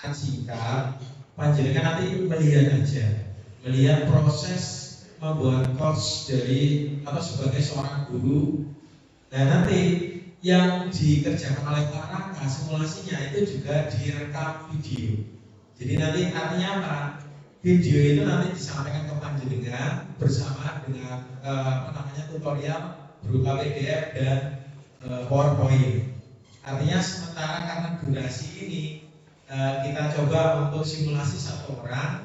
singkat, panjenengan nanti melihat aja, melihat proses membuat course dari atau sebagai seorang guru. Nah nanti yang dikerjakan oleh Pak Raka simulasinya itu juga direkam video. Jadi nanti artinya apa? Video itu nanti disampaikan ke panjenengan bersama dengan tutorial berupa PDF dan PowerPoint. Artinya sementara karena durasi ini kita coba untuk simulasi 1 orang.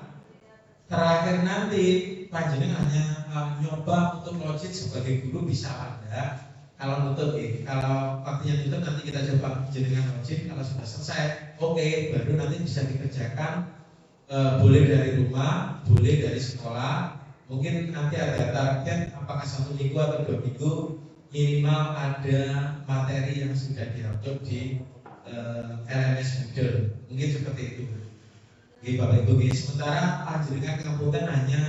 Terakhir nanti panjenengan hanya nyoba untuk login sebagai guru bisa ada. Kalau nutup kalau waktunya tutup nanti kita coba panjenengan login. Kalau sudah selesai, oke, baru nanti bisa dikerjakan. Boleh dari rumah, boleh dari sekolah. Mungkin nanti ada target apakah 1 minggu atau 2 minggu minimal ada materi yang sudah diupload di LMS Moodle. Mungkin seperti itu. Oke, Bapak Ibu, sementara panjenengan kemudian hanya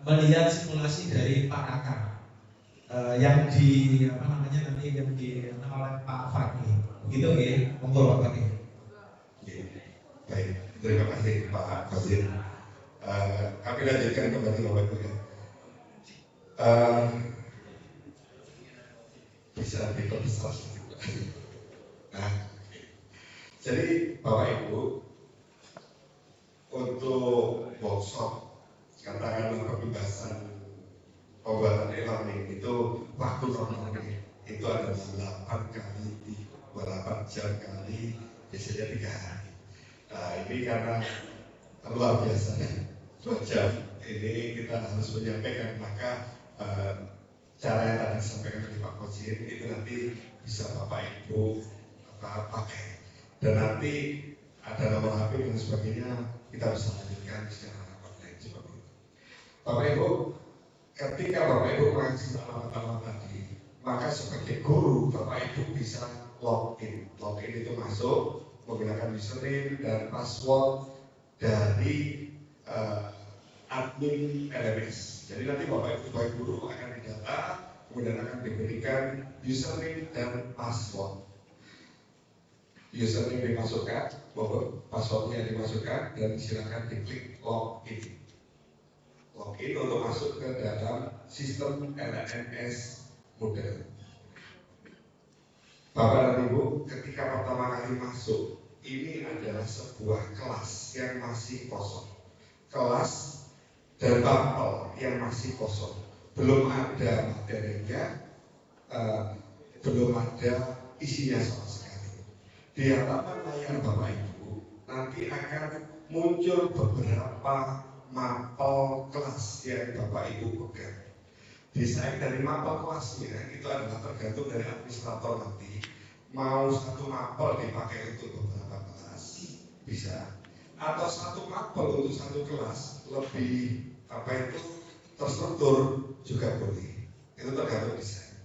melihat simulasi dari Pak Raka yang di nanti yang di oleh Pak Fakri. Begitu ya, monggo Bapak Ibu. Baik, terima kasih Pak Fazil. Kami lanjutkan kembali Bapak Ibu ya. Bisa diperbesar sedikit. Nah, jadi Bapak Ibu, untuk workshop katakanlah pembebasan pembuatan e-learning itu waktu normalnya itu adalah 8 kali 8 jam kali biasanya 3 hari. Nah ini karena luar biasa 2 jam ini kita harus menyampaikan, maka cara yang tadi disampaikan oleh Pak Kojir itu nanti bisa Bapak Ibu pakai, dan nanti ada nomor HP dan sebagainya, kita bisa lanjutkan secara online seperti itu. Bapak Ibu, ketika Bapak Ibu mengaji alamat-alamat tadi, maka sebagai guru Bapak Ibu bisa login. Login itu masuk menggunakan username dan password dari admin LMS. Jadi nanti Bapak Ibu sebagai guru akan didata, kemudian akan diberikan username dan password. Username dimasukkan, passwordnya dimasukkan, dan silakan diklik login. Login untuk masuk ke dalam sistem LMS Moodle. Bapak dan Ibu, ketika pertama kali masuk, ini adalah sebuah kelas yang masih kosong. Kelas dan bubble yang masih kosong. Belum ada materinya, belum ada isinya sama sekali. Di hadapan layar Bapak Ibu nanti akan muncul beberapa mapel kelas yang Bapak Ibu pegang. Desain dari mapel kelasnya itu adalah tergantung dari administrator nanti. Mau 1 mapel dipakai untuk beberapa kelas bisa, atau 1 mapel untuk 1 kelas lebih terstruktur juga boleh. Itu tergantung desain.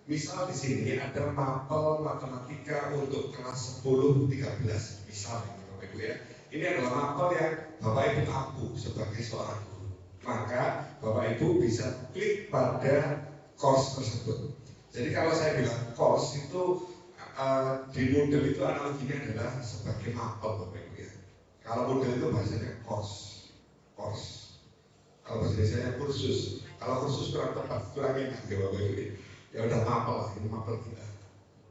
Misal di sini ada mapel matematika untuk kelas 10-13, misal Bapak Ibu ya. Ini adalah mapel yang Bapak Ibu mampu sebagai seorang guru. Maka Bapak Ibu bisa klik pada course tersebut. Jadi kalau saya bilang course itu di Moodle itu analoginya adalah sebagai mapel Bapak Ibu ya. Kalau Moodle itu bahasanya course. Kalau bahasa Indonesia kursus. Kalau kursus kurang tepat, kurang enak ya Bapak Ibu ya. Ya udah mapel lah, ini mapel kita.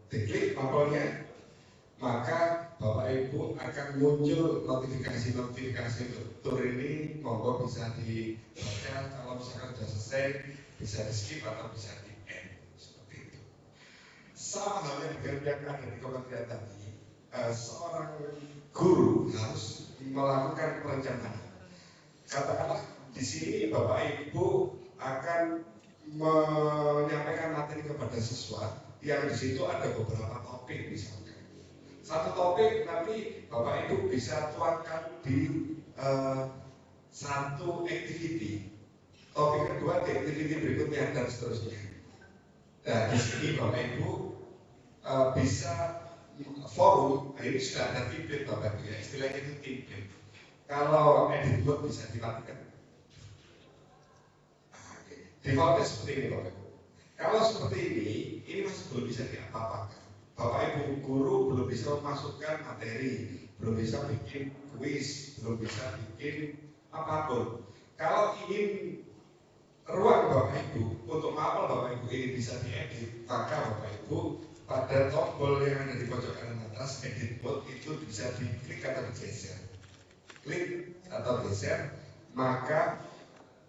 Diklik mapelnya, maka Bapak Ibu akan muncul notifikasi tur ini, monggo bisa dibaca. Kalau misalkan sudah selesai, bisa di skip atau bisa di end seperti itu. Sama halnya dengan yang ada di Kementerian tadi, seorang guru harus melakukan perencanaan. Katakanlah di sini Bapak Ibu akan menyampaikan materi kepada siswa yang di situ ada beberapa topik misalkan. 1 topik nanti Bapak Ibu bisa tuangkan di 1 activity. Topik kedua di activity berikutnya dan seterusnya. Nah di sini Bapak Ibu bisa forum. Nah, ini sudah ada template Bapak Ibu ya, istilahnya itu template. Kalau edit mode bisa dimatikan. Defaultnya seperti ini Bapak Ibu. Kalau seperti ini masih belum bisa diapa-apakan. Bapak Ibu guru belum bisa memasukkan materi, belum bisa bikin kuis, belum bisa bikin apapun. Kalau ingin ruang Bapak Ibu untuk mapel Bapak Ibu ini bisa diedit, maka Bapak Ibu pada tombol yang ada di pojok kanan atas edit mode itu bisa diklik atau digeser. Klik atau geser, maka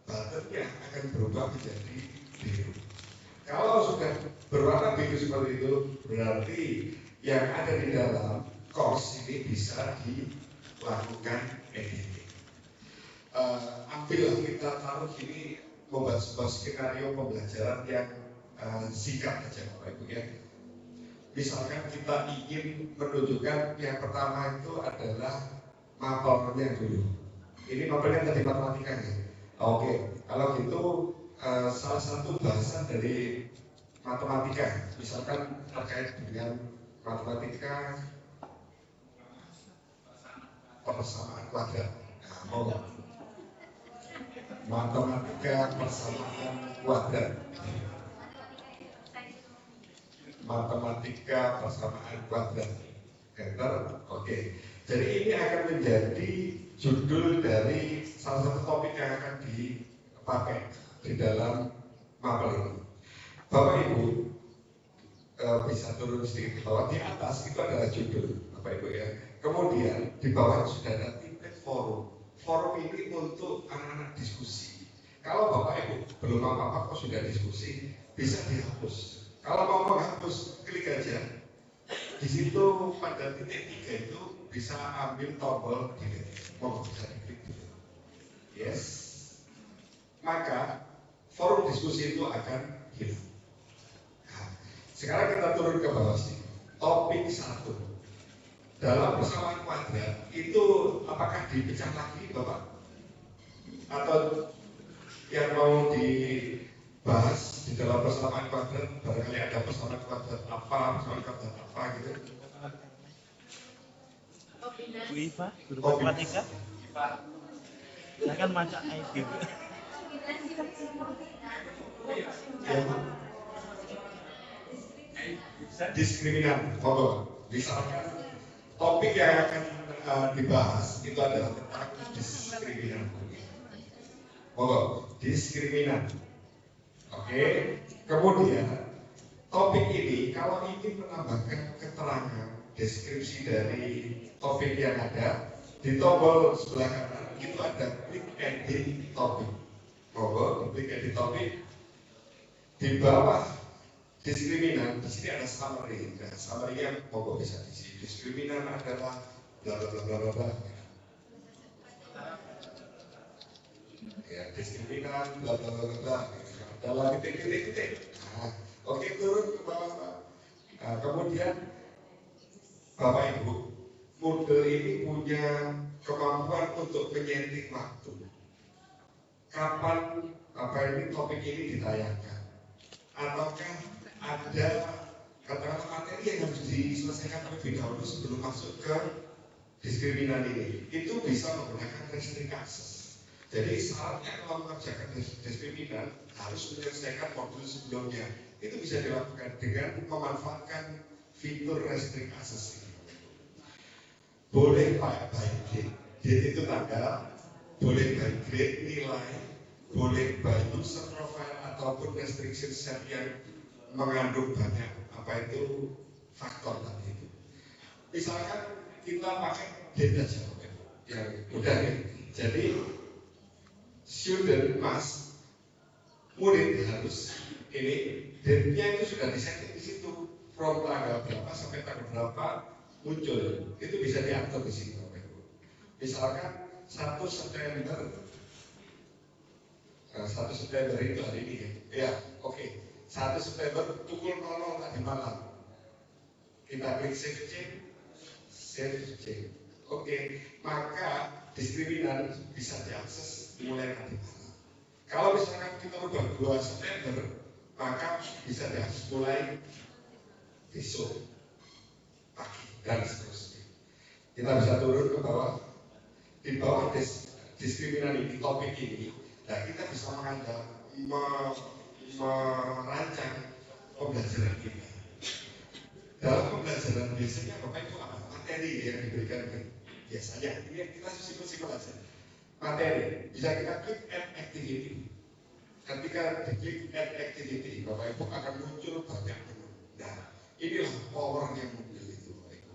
buttonnya akan berubah menjadi biru. Kalau sudah berwarna biru seperti itu, berarti yang ada di dalam course ini bisa dilakukan editing. Ambil kita taruh ini membuat sebuah skenario pembelajaran yang singkat saja Bapak Ibu ya. Misalkan kita ingin menunjukkan yang pertama itu adalah mapelnya dulu. Ini mapelnya tadi matematika ya. Oke, kalau gitu salah satu bahasan dari matematika, misalkan terkait dengan matematika persamaan kuadrat. Nah, matematika persamaan kuadrat. Matematika persamaan kuadrat. Enter, oke. Jadi ini akan menjadi judul dari salah satu topik yang akan dipakai di dalam mapel ini. Bapak Ibu bisa turun sedikit ke bawah. Di atas itu adalah judul, Bapak Ibu ya. Kemudian di bawah sudah ada template forum. Forum ini untuk anak-anak diskusi. Kalau Bapak Ibu belum apa-apa kok sudah diskusi, bisa dihapus. Kalau mau menghapus, klik aja. Di situ pada titik 3 itu bisa ambil tombol delete. Mau bisa diklik dulu. Yes. Maka forum diskusi itu akan hilang. Nah, sekarang kita turun ke bawah sini. Topik 1. Dalam persamaan kuadrat itu apakah dipecah lagi Bapak? Atau yang mau dibahas di dalam persamaan kuadrat, barangkali ada persamaan kuadrat apa, persamaan kuadrat apa gitu? Bu Iva, guru matematika. Saya kan macak IT. Diskriminan, misalkan topik yang akan dibahas itu adalah tentang diskriminan. Diskriminan. Oke. Kemudian topik ini kalau ingin menambahkan keterangan deskripsi dari topik yang ada, di tombol sebelah kanan itu ada klik edit topik. Klik edit topik. Di bawah diskriminan, di sini ada summary. Nah, summary yang bisa diisi. Diskriminan adalah bla bla bla bla bla. Ya, diskriminan bla bla bla bla. Dalam titik-titik. Nah, oke, turun ke bawah. Nah, kemudian Bapak Ibu, Moodle ini punya kemampuan untuk menyeting waktu. Kapan topik ini ditayangkan? Ataukah ada katakanlah materi yang harus diselesaikan terlebih dahulu sebelum masuk ke diskriminan ini? Itu bisa menggunakan restrict access. Jadi syaratnya kalau mengerjakan diskriminan harus menyelesaikan modul sebelumnya. Itu bisa dilakukan dengan memanfaatkan fitur restrict access ini. Boleh by date, date itu tanggal, boleh by grade nilai, boleh by user profile ataupun restriction set yang mengandung banyak faktor tadi itu. Misalkan kita pakai date aja, yang mudah ya. Jadi student murid harus ini date-nya itu sudah disetting di situ from tanggal berapa sampai tanggal berapa muncul, itu bisa diatur di situ. Misalkan 1 September itu hari ini ya, oke. 1 September pukul 00 tadi malam kita klik save change. Oke, maka diskriminan bisa diakses mulai tadi malam. Kalau misalkan kita ubah 2 September, maka bisa diakses mulai besok pagi dan seterusnya. Kita bisa turun ke bawah. Di bawah diskriminan ini, topik ini, nah kita bisa merancang pembelajaran kita. Dalam pembelajaran biasanya Bapak itu apa? Materi yang diberikan biasanya ini kita simpel-simpel aja. Materi bisa kita klik add activity. Ketika diklik add activity, Bapak Ibu akan muncul banyak menu. Nah, inilah powernya mobil itu, Bapak Ibu.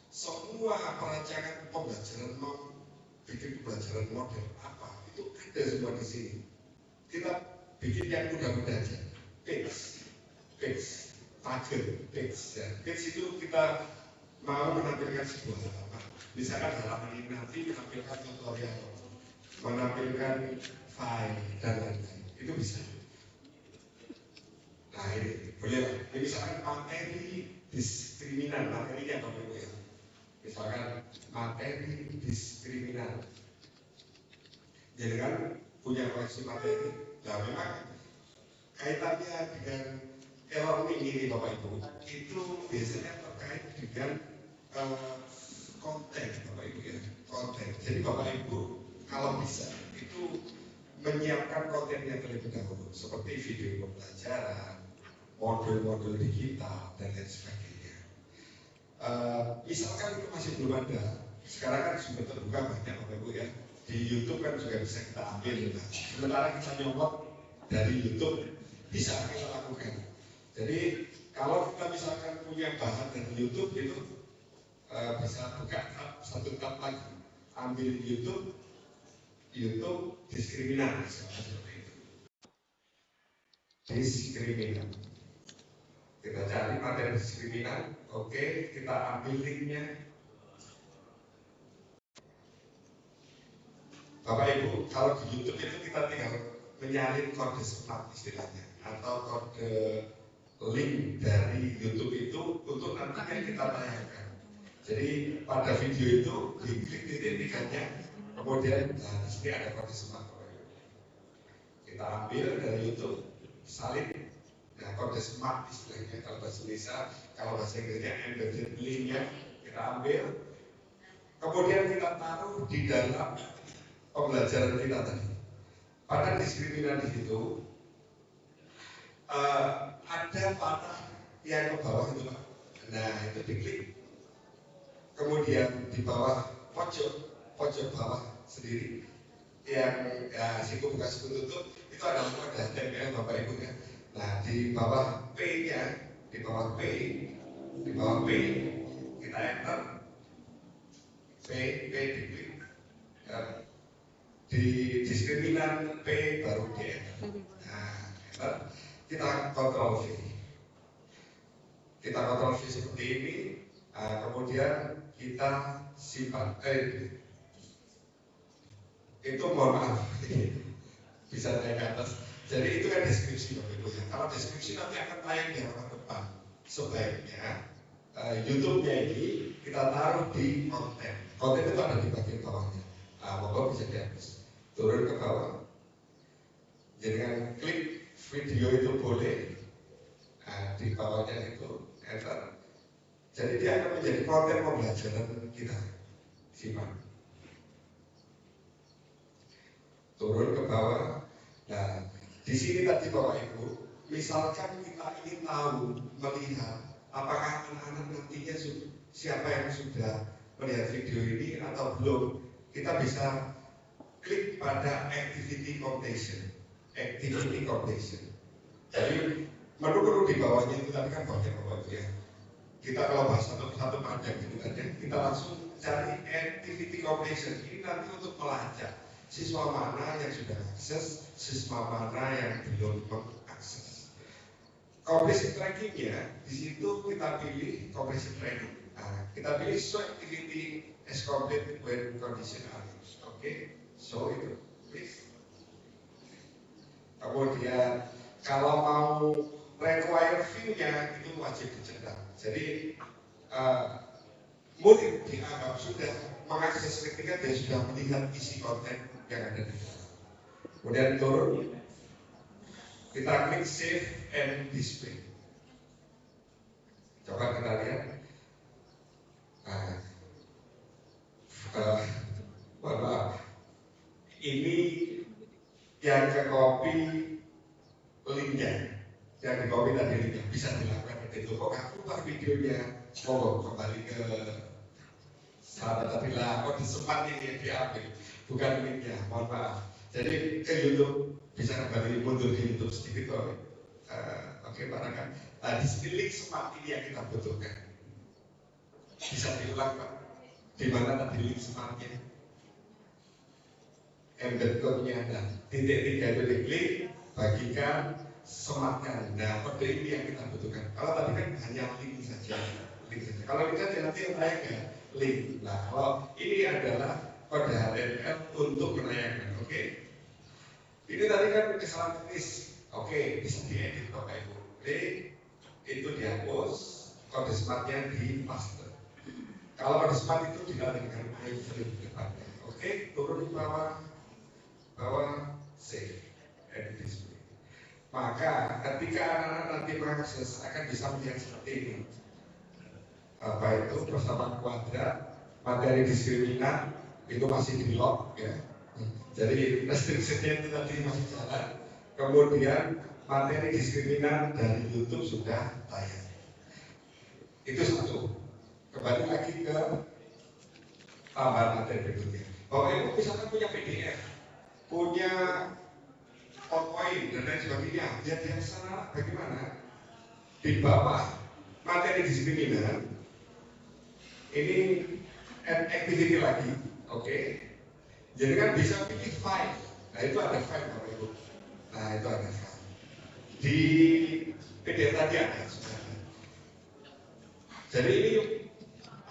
Semua perancangan pembelajaran mau bikin pembelajaran model apa itu ada semua di sini. Kita bikin yang mudah-mudah aja. Page, page, ya. Page itu kita mau menampilkan sebuah halaman. Misalkan halaman ini nanti menampilkan tutorial, menampilkan file dan lain-lain. Itu bisa. Nah ini boleh lah. Ini misalkan materi diskriminan, materinya apa Ibu ya? Misalkan materi diskriminan. Jadi kan punya koleksi materi. Nah memang kaitannya dengan e-learning ini Bapak Ibu itu biasanya terkait dengan konten Bapak Ibu ya, konten. Jadi Bapak Ibu kalau bisa itu menyiapkan kontennya terlebih dahulu seperti video pembelajaran, modul-modul digital dan lain sebagainya. Misalkan itu masih belum ada, sekarang kan sudah terbuka banyak Bapak Ibu ya. Di YouTube kan juga bisa kita ambil. Nah, sementara kita nyomot dari YouTube bisa kita lakukan. Jadi kalau kita misalkan punya bahan dari YouTube itu bisa buka satu tab lagi, ambil YouTube diskriminan seperti itu. Diskriminan. Kita cari materi diskriminan, oke, kita ambil linknya. Bapak Ibu, kalau di YouTube itu kita tinggal menyalin kode smart istilahnya atau kode link dari YouTube itu untuk nantinya kita tayangkan. Jadi pada video itu diklik titik-titiknya, kemudian nah, di sini ada kode smart. Kita ambil dari YouTube, salin, nah kode smart istilahnya kalau bahasa Indonesia, kalau bahasa Inggrisnya embedded linknya kita ambil, kemudian kita taruh di dalam pembelajaran kita tadi. Pada diskriminan di situ ada panah yang ke bawah itu Pak. Nah itu diklik. Kemudian di bawah pojok bawah sendiri yang siku buka siku tutup itu ada tempel Bapak Ibu ya. Nah di bawah P-nya, di bawah P kita enter P diklik. Di diskriminan P baru di enter. Nah, kita kontrol V. Kita kontrol V seperti ini. Kemudian kita simpan. Itu mohon maaf. Bisa naik ke atas. Jadi itu kan deskripsi Bapak Ibu ya. Kalau deskripsi nanti akan tayang di halaman depan. Sebaiknya YouTube-nya ini kita taruh di konten. Konten itu ada di bagian bawahnya. Bapak bisa dihapus. Turun ke bawah. Jadi kan klik video itu boleh. Di bawahnya itu enter. Jadi dia akan menjadi konten pembelajaran kita. Simpan. Turun ke bawah. Nah, di sini tadi Bapak Ibu, misalkan kita ingin tahu, melihat apakah anak-anak nantinya siapa yang sudah melihat video ini atau belum, kita bisa klik pada activity completion. Jadi menu di bawahnya itu tadi kan banyak Bapak Ibu ya. Kita kalau bahas satu panjang gitu kan ya, kita langsung cari activity completion. Ini nanti untuk melacak siswa mana yang sudah akses, siswa mana yang belum mengakses. Completion trackingnya di situ kita pilih completion tracking. Nah, kita pilih show activity as complete when condition are used. Oke, so itu please. Kemudian kalau mau require view-nya itu wajib dicetak. Jadi murid dianggap sudah mengakses ketika dia sudah melihat isi konten yang ada di dalam. Kemudian turun, kita klik save and display. Coba kita lihat. Maaf, ini yang ke copy linknya, yang di copy tadi linknya bisa dilakukan seperti itu. Kok aku lupa videonya? Kembali ke Salah tadi lah, kode sempat ini yang diambil, bukan linknya, mohon maaf. Jadi ke YouTube bisa kembali mundur di YouTube sedikit kok. Oke, Pak Raka. Di sini link sempat ini yang kita butuhkan. Bisa diulang Pak. Di mana tadi link smartnya? Embed code-nya ada. Titik 3 itu diklik, bagikan, sematkan. Nah, kode ini yang kita butuhkan. Kalau tadi kan hanya link saja. Kalau kita nanti menayangkan link. Nah, kalau ini adalah kode HTML untuk menayangkan. Oke. Ini tadi kan kesalahan teknis. Oke, bisa diedit Bapak Ibu. Klik, itu dihapus, kode smartnya di paste. Kalau kode smart itu diganti dengan iframe depannya. Oke, turun ke bawah, save, edit display. Maka ketika anak-anak nanti mengakses akan bisa melihat seperti ini. Apa itu persamaan kuadrat, materi diskriminan itu masih di lock ya. Jadi restriksinya itu tadi masih jalan. Kemudian materi diskriminan dari YouTube sudah tayang. Itu satu. Kembali lagi ke tambahan materi berikutnya. Bapak Ibu misalkan punya PDF, punya PowerPoint dan lain sebagainya. Lihat yang sana bagaimana? Di bawah materi diskriminan ini activity lagi, oke. Jadi kan bisa pilih file. Nah itu ada file Bapak Ibu. Nah itu ada file. Di PDF tadi ada sebenarnya. Jadi ini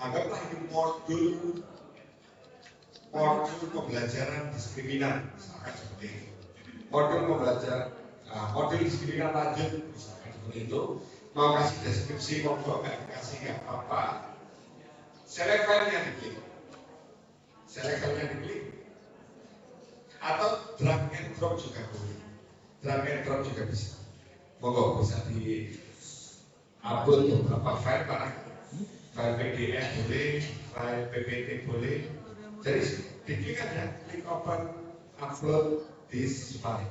anggaplah ini modul pembelajaran diskriminan, misalkan seperti itu. Modul diskriminan lanjut, misalkan seperti itu. Mau kasih deskripsi, mau nggak kasih nggak apa-apa. Select file-nya diklik. Atau drag and drop juga boleh. Drag and drop juga bisa. Monggo bisa di upload beberapa file Pak. File PDF boleh, file PPT boleh. Jadi diklik aja, klik open, upload this file.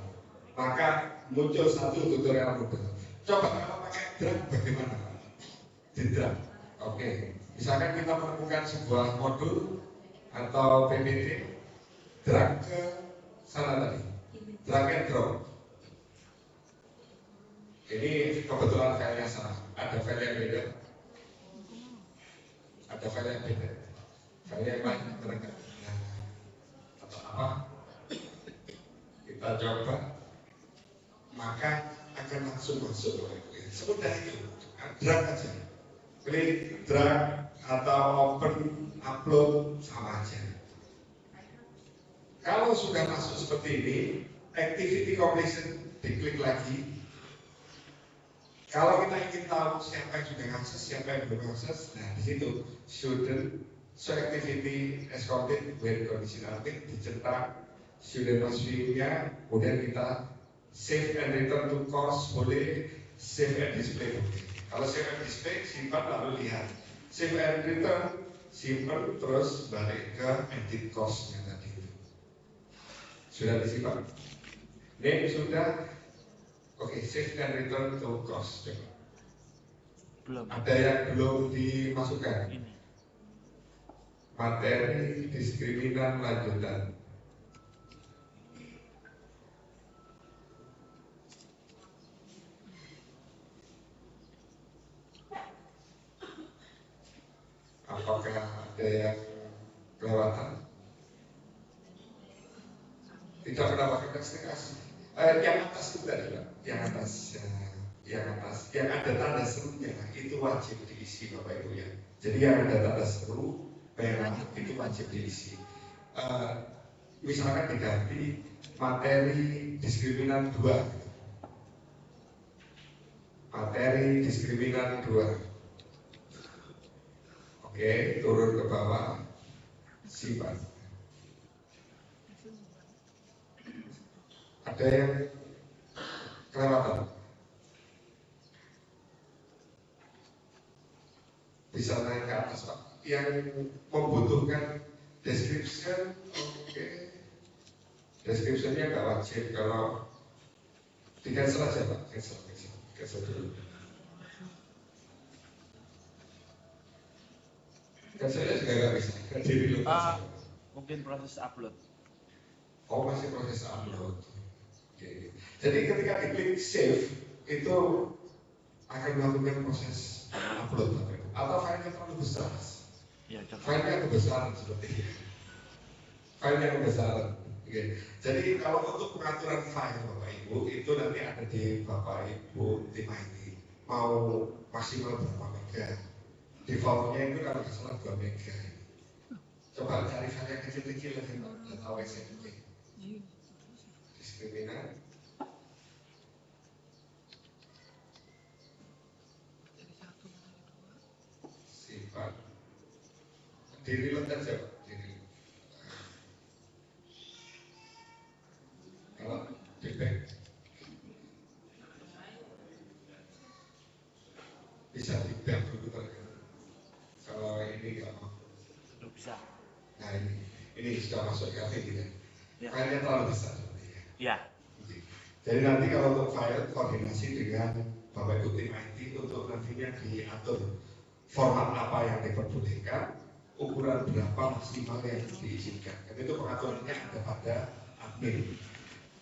Maka muncul satu tutorial mudah. Coba kalau pakai drag bagaimana? Di drag. Oke. Misalkan kita menemukan sebuah modul atau PPT, drag ke sana tadi, drag and drop. Ini kebetulan filenya salah, ada file yang beda, file yang lain terdekat. Nah, atau apa? Kita coba, maka akan langsung masuk. Semudah itu, drag aja, klik drag atau open, upload sama aja. Kalau sudah masuk seperti ini, activity completion diklik lagi. Kalau kita ingin tahu siapa yang sudah akses, siapa yang belum akses, nah di situ student so activity as content where conditional tick dicetak student must view-nya, kemudian kita save and return to course boleh, save and display boleh. Kalau save and display simpan lalu lihat. Save and return, simpan terus balik ke edit cost-nya tadi itu. Sudah disimpan? Name sudah. Oke, save and return to cost. Coba. Belum. Ada yang belum dimasukkan? Ini. Materi diskriminan lanjutan. Apakah ada yang kelewatan? Tidak mendapatkan notifikasi. Yang atas itu tadi, Pak. Yang atas, yang ada tanda serunya itu wajib diisi, Bapak Ibu ya. Jadi yang ada tanda seru merah itu wajib diisi. Misalkan diganti materi diskriminan 2. Materi diskriminan 2. Oke, turun ke bawah, simpan. Ada yang kelewatan? Bisa naik ke atas Pak. Yang membutuhkan description, oke. Descriptionnya nggak wajib, kalau di cancel aja Pak, cancel dulu. Kan saya juga nggak bisa. Kan diri lu. Mungkin proses upload. Oh, masih proses upload. Oke. Jadi ketika diklik save itu akan melakukan proses upload atau filenya terlalu besar. Ya, Filenya kebesaran seperti ini. Filenya kebesaran. Oke. Jadi kalau untuk pengaturan file Bapak Ibu itu nanti ada di Bapak Ibu tim IT. Mau maksimal berapa mega? Defaultnya itu kalau nggak salah 2 mega. Coba cari file yang kecil-kecil lagi data SMP. Diskriminan. Sifat. Diri lo saja, diri. Kalau feedback bisa feedback dulu terkait. Kalau ini nggak mau. belum bisa. Nah ini sudah masuk ke ini kan. Ya. Filenya terlalu besar. Ya. Jadi nanti kalau untuk file koordinasi dengan Bapak Ibu tim IT untuk nantinya diatur format apa yang diperbolehkan, ukuran berapa maksimal yang diizinkan. Dan itu pengaturannya ada pada admin.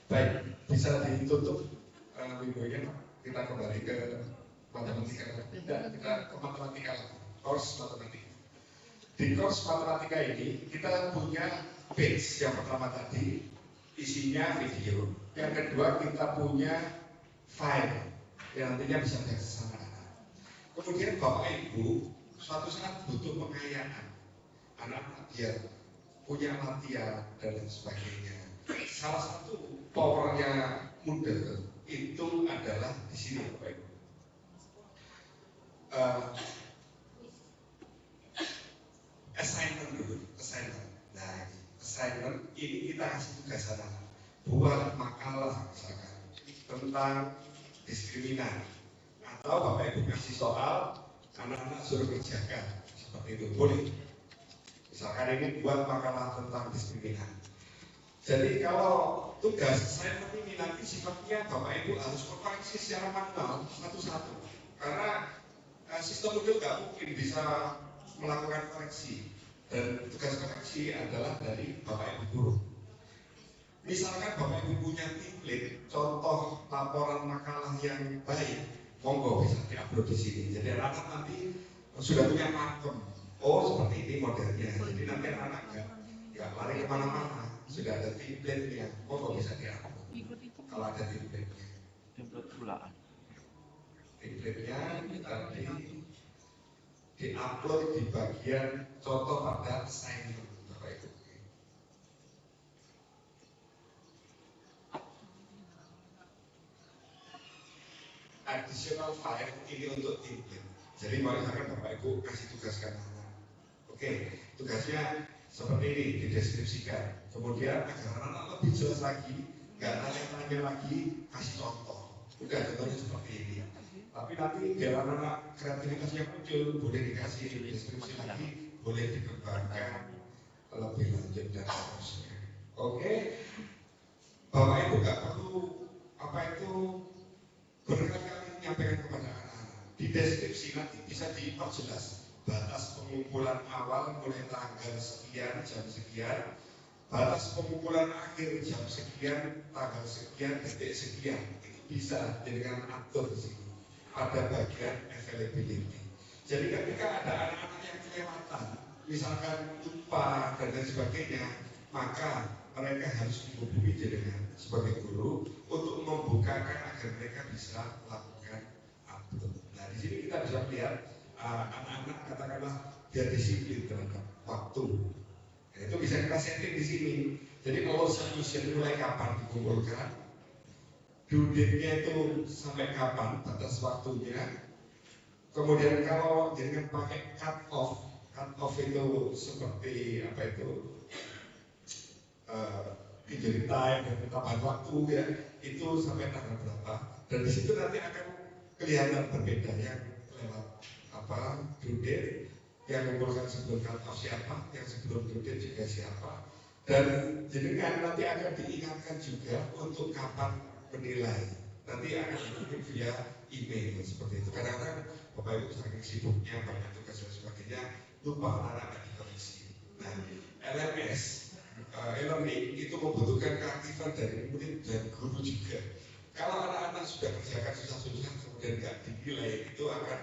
Baik, bisa ditutup window-nya. Kita kembali ke matematika. Tidak, kita ke matematika, course matematika. Di course matematika ini kita punya page yang pertama tadi isinya video. Yang kedua kita punya file yang nantinya bisa diakses sama anak. Kemudian Bapak Ibu suatu saat butuh pengayaan anak-anak biar punya latihan dan lain sebagainya. Salah satu powernya Moodle itu adalah di sini Bapak Ibu. Assignment dulu, assignment. Nah, assignment ini kita kasih tugas anak-anak buat makalah misalkan tentang diskriminan atau Bapak Ibu kasih soal anak-anak suruh kerjakan seperti itu boleh. Misalkan ini buat makalah tentang diskriminan. Jadi kalau tugas assignment ini nanti sifatnya Bapak Ibu harus koreksi secara manual satu-satu karena sistem Moodle nggak mungkin bisa melakukan koreksi dan tugas koreksi adalah dari Bapak Ibu guru. Misalkan Bapak Ibu punya template contoh laporan makalah yang baik, monggo bisa diupload di sini. Jadi anak nanti sudah punya pakem. Oh seperti ini modelnya. Jadi nanti anak nggak lari kemana-mana. Sudah ada template-nya, monggo bisa diupload. Kalau ada template-nya. Template bulaan. Template-nya kita di-upload di bagian contoh pada assignment Bapak Ibu. Additional file ini untuk template. Jadi misalkan Bapak Ibu kasih tugas ke anak. Oke, tugasnya seperti ini dideskripsikan. Kemudian agar anak lebih jelas lagi, nggak tanya-tanya lagi, kasih contoh. Udah contohnya seperti ini. Tapi nanti biar anak-anak kreativitasnya muncul, boleh dikasih deskripsi lagi, boleh dikembangkan lebih lanjut dan seterusnya. Oke, Bapak Ibu nggak perlu apa itu berkali-kali menyampaikan kepada anak-anak. Di deskripsi nanti bisa diperjelas batas pengumpulan awal mulai tanggal sekian jam sekian, batas pengumpulan akhir jam sekian, tanggal sekian, detik sekian. Itu bisa dengan atur di sini pada bagian availability. Jadi ketika ada anak-anak yang kelewatan, misalkan lupa dan lain sebagainya, maka mereka harus dihubungi dengan sebagai guru untuk membukakan agar mereka bisa melakukan upload. Nah di sini kita bisa melihat anak-anak katakanlah biar disiplin terhadap waktu. Nah, itu bisa kita setting di sini. Jadi kalau submission mulai kapan dikumpulkan, due date-nya itu sampai kapan, batas waktunya. Kemudian kalau dengan pakai cut off itu seperti apa itu injury time dan tambahan waktu ya, itu sampai tanggal berapa. Dan di situ nanti akan kelihatan berbeda yang lewat apa due date, yang mengumpulkan sebelum cut off siapa, yang sebelum due date juga siapa. Dan jenengan nanti akan diingatkan juga untuk kapan menilai. Nanti akan dikirim via email seperti itu. Kadang-kadang Bapak Ibu saking sibuknya banyak tugas dan sebagainya lupa anak-anak dikoreksi. Nah, LMS, e-learning itu membutuhkan keaktifan dari murid dan guru juga. Kalau anak-anak sudah kerjakan susah-susah kemudian nggak dinilai, itu akan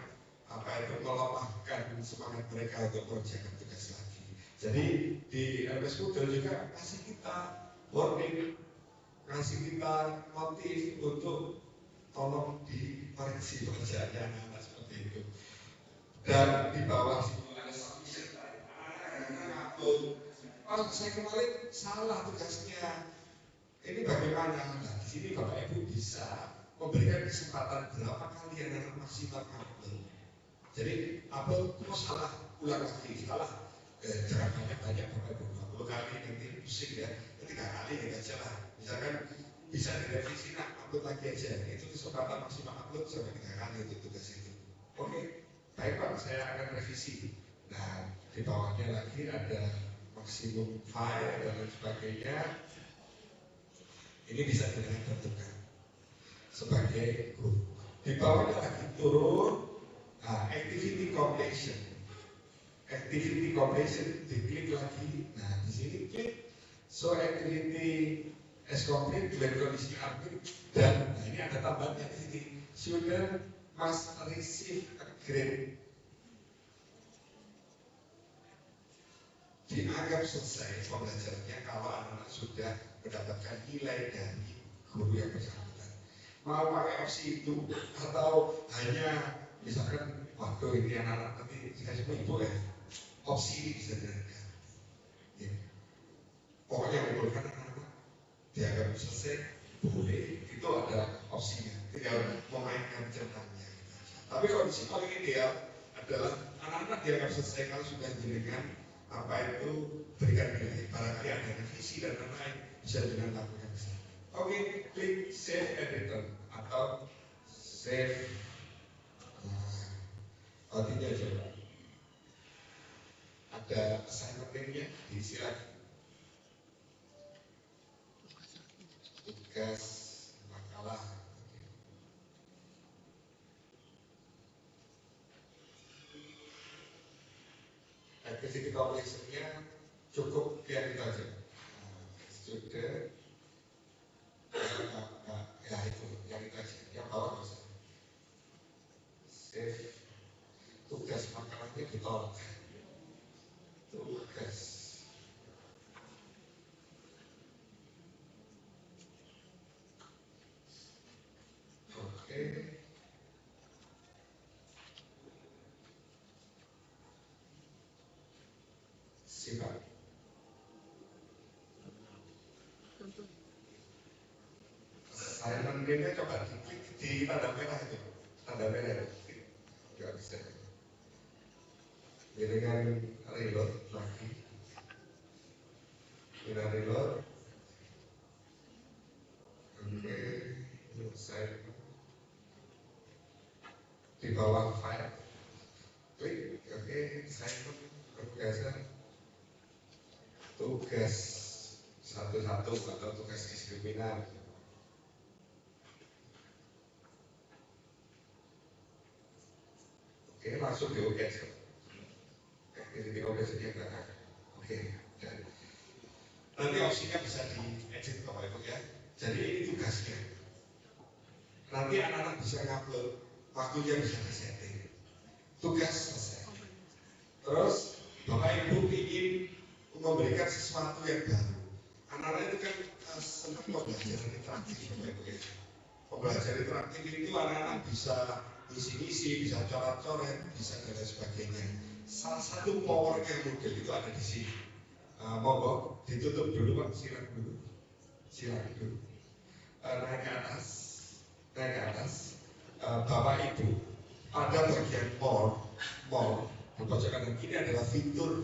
melemahkan semangat mereka untuk mengerjakan tugas lagi. Jadi di LMS Moodle juga kasih kita warning, kasih kita motif untuk tolong dikoreksi pekerjaannya anak-anak seperti itu. Dan di bawah oh, saya kemarin salah tugasnya. Ini bagaimana? Nah, di sini Bapak Ibu bisa memberikan kesempatan berapa kali anak maksimal upload. Jadi upload terus salah, ulang lagi, salah. Jangan banyak-banyak Bapak Ibu, 20 kali nanti pusing ya. 3 kali gitu aja lah. Misalkan bisa direvisi, nah upload lagi aja. Itu kesempatan maksimal upload sampai 3 kali untuk tugas itu. Oke, baik Pak, saya akan revisi. Nah, di bawahnya lagi ada maksimum file dan lain sebagainya. Ini bisa kita tentukan sebagai group. Di bawahnya lagi turun activity completion. Activity completion diklik lagi. Nah di sini klik so activity as complete dengan kondisi admin dan nah, ini ada tambahannya di sini. Student must receive a grade. Dianggap selesai pembelajarannya kalau anak-anak sudah mendapatkan nilai dari guru yang bersangkutan. Mau pakai opsi itu atau hanya misalkan waktu ini anak-anak nanti dikasih ibu ya, opsi ini bisa dilakukan. Ya. Pokoknya mengumpulkan anak-anak dianggap selesai boleh, itu ada opsinya. Tinggal memainkan centangnya. Tapi kondisi paling ideal adalah anak-anak dianggap selesai kalau sudah jenengan apa itu berikan nilai. Barangkali ada revisi dan lain-lain bisa dengan lakukan. Oke, klik save and return atau save. Artinya coba ada assignment linknya diisi lagi. Tugas makalah. Activity completion-nya cukup yang itu aja. Sudah ya itu yang itu aja, yang bawah bisa save. Tugas makalahnya ditolak. Tugas oke. Simak. Saya menerima coba diklik di tanda merah itu, tanda merah itu, nggak bisa. Dengan reload lagi, dengan reload, oke, saya di bawah file, klik, oke, saya berbiasa tugas satu-satu atau tugas diskriminan. Oke, langsung di OK. Activity completion yang belakang. Oke, dan nanti opsinya bisa di-edit Bapak Ibu ya. Jadi ini tugasnya. Nanti anak-anak bisa ngupload, waktunya bisa disetting. Tugas selesai. Terus Bapak Ibu ingin memberikan sesuatu yang baru. Anak-anak itu kan senang pembelajaran interaktif Bapak Ibu ya. Pembelajaran interaktif itu anak-anak bisa isi-isi, bisa coret-coret, bisa dan lain sebagainya. Salah satu powernya Moodle itu ada di sini. Monggo ditutup dulu Pak, silakan dulu. Silakan dulu. Naik ke atas. Bapak Ibu, pada bagian more di pojok kanan ini adalah fitur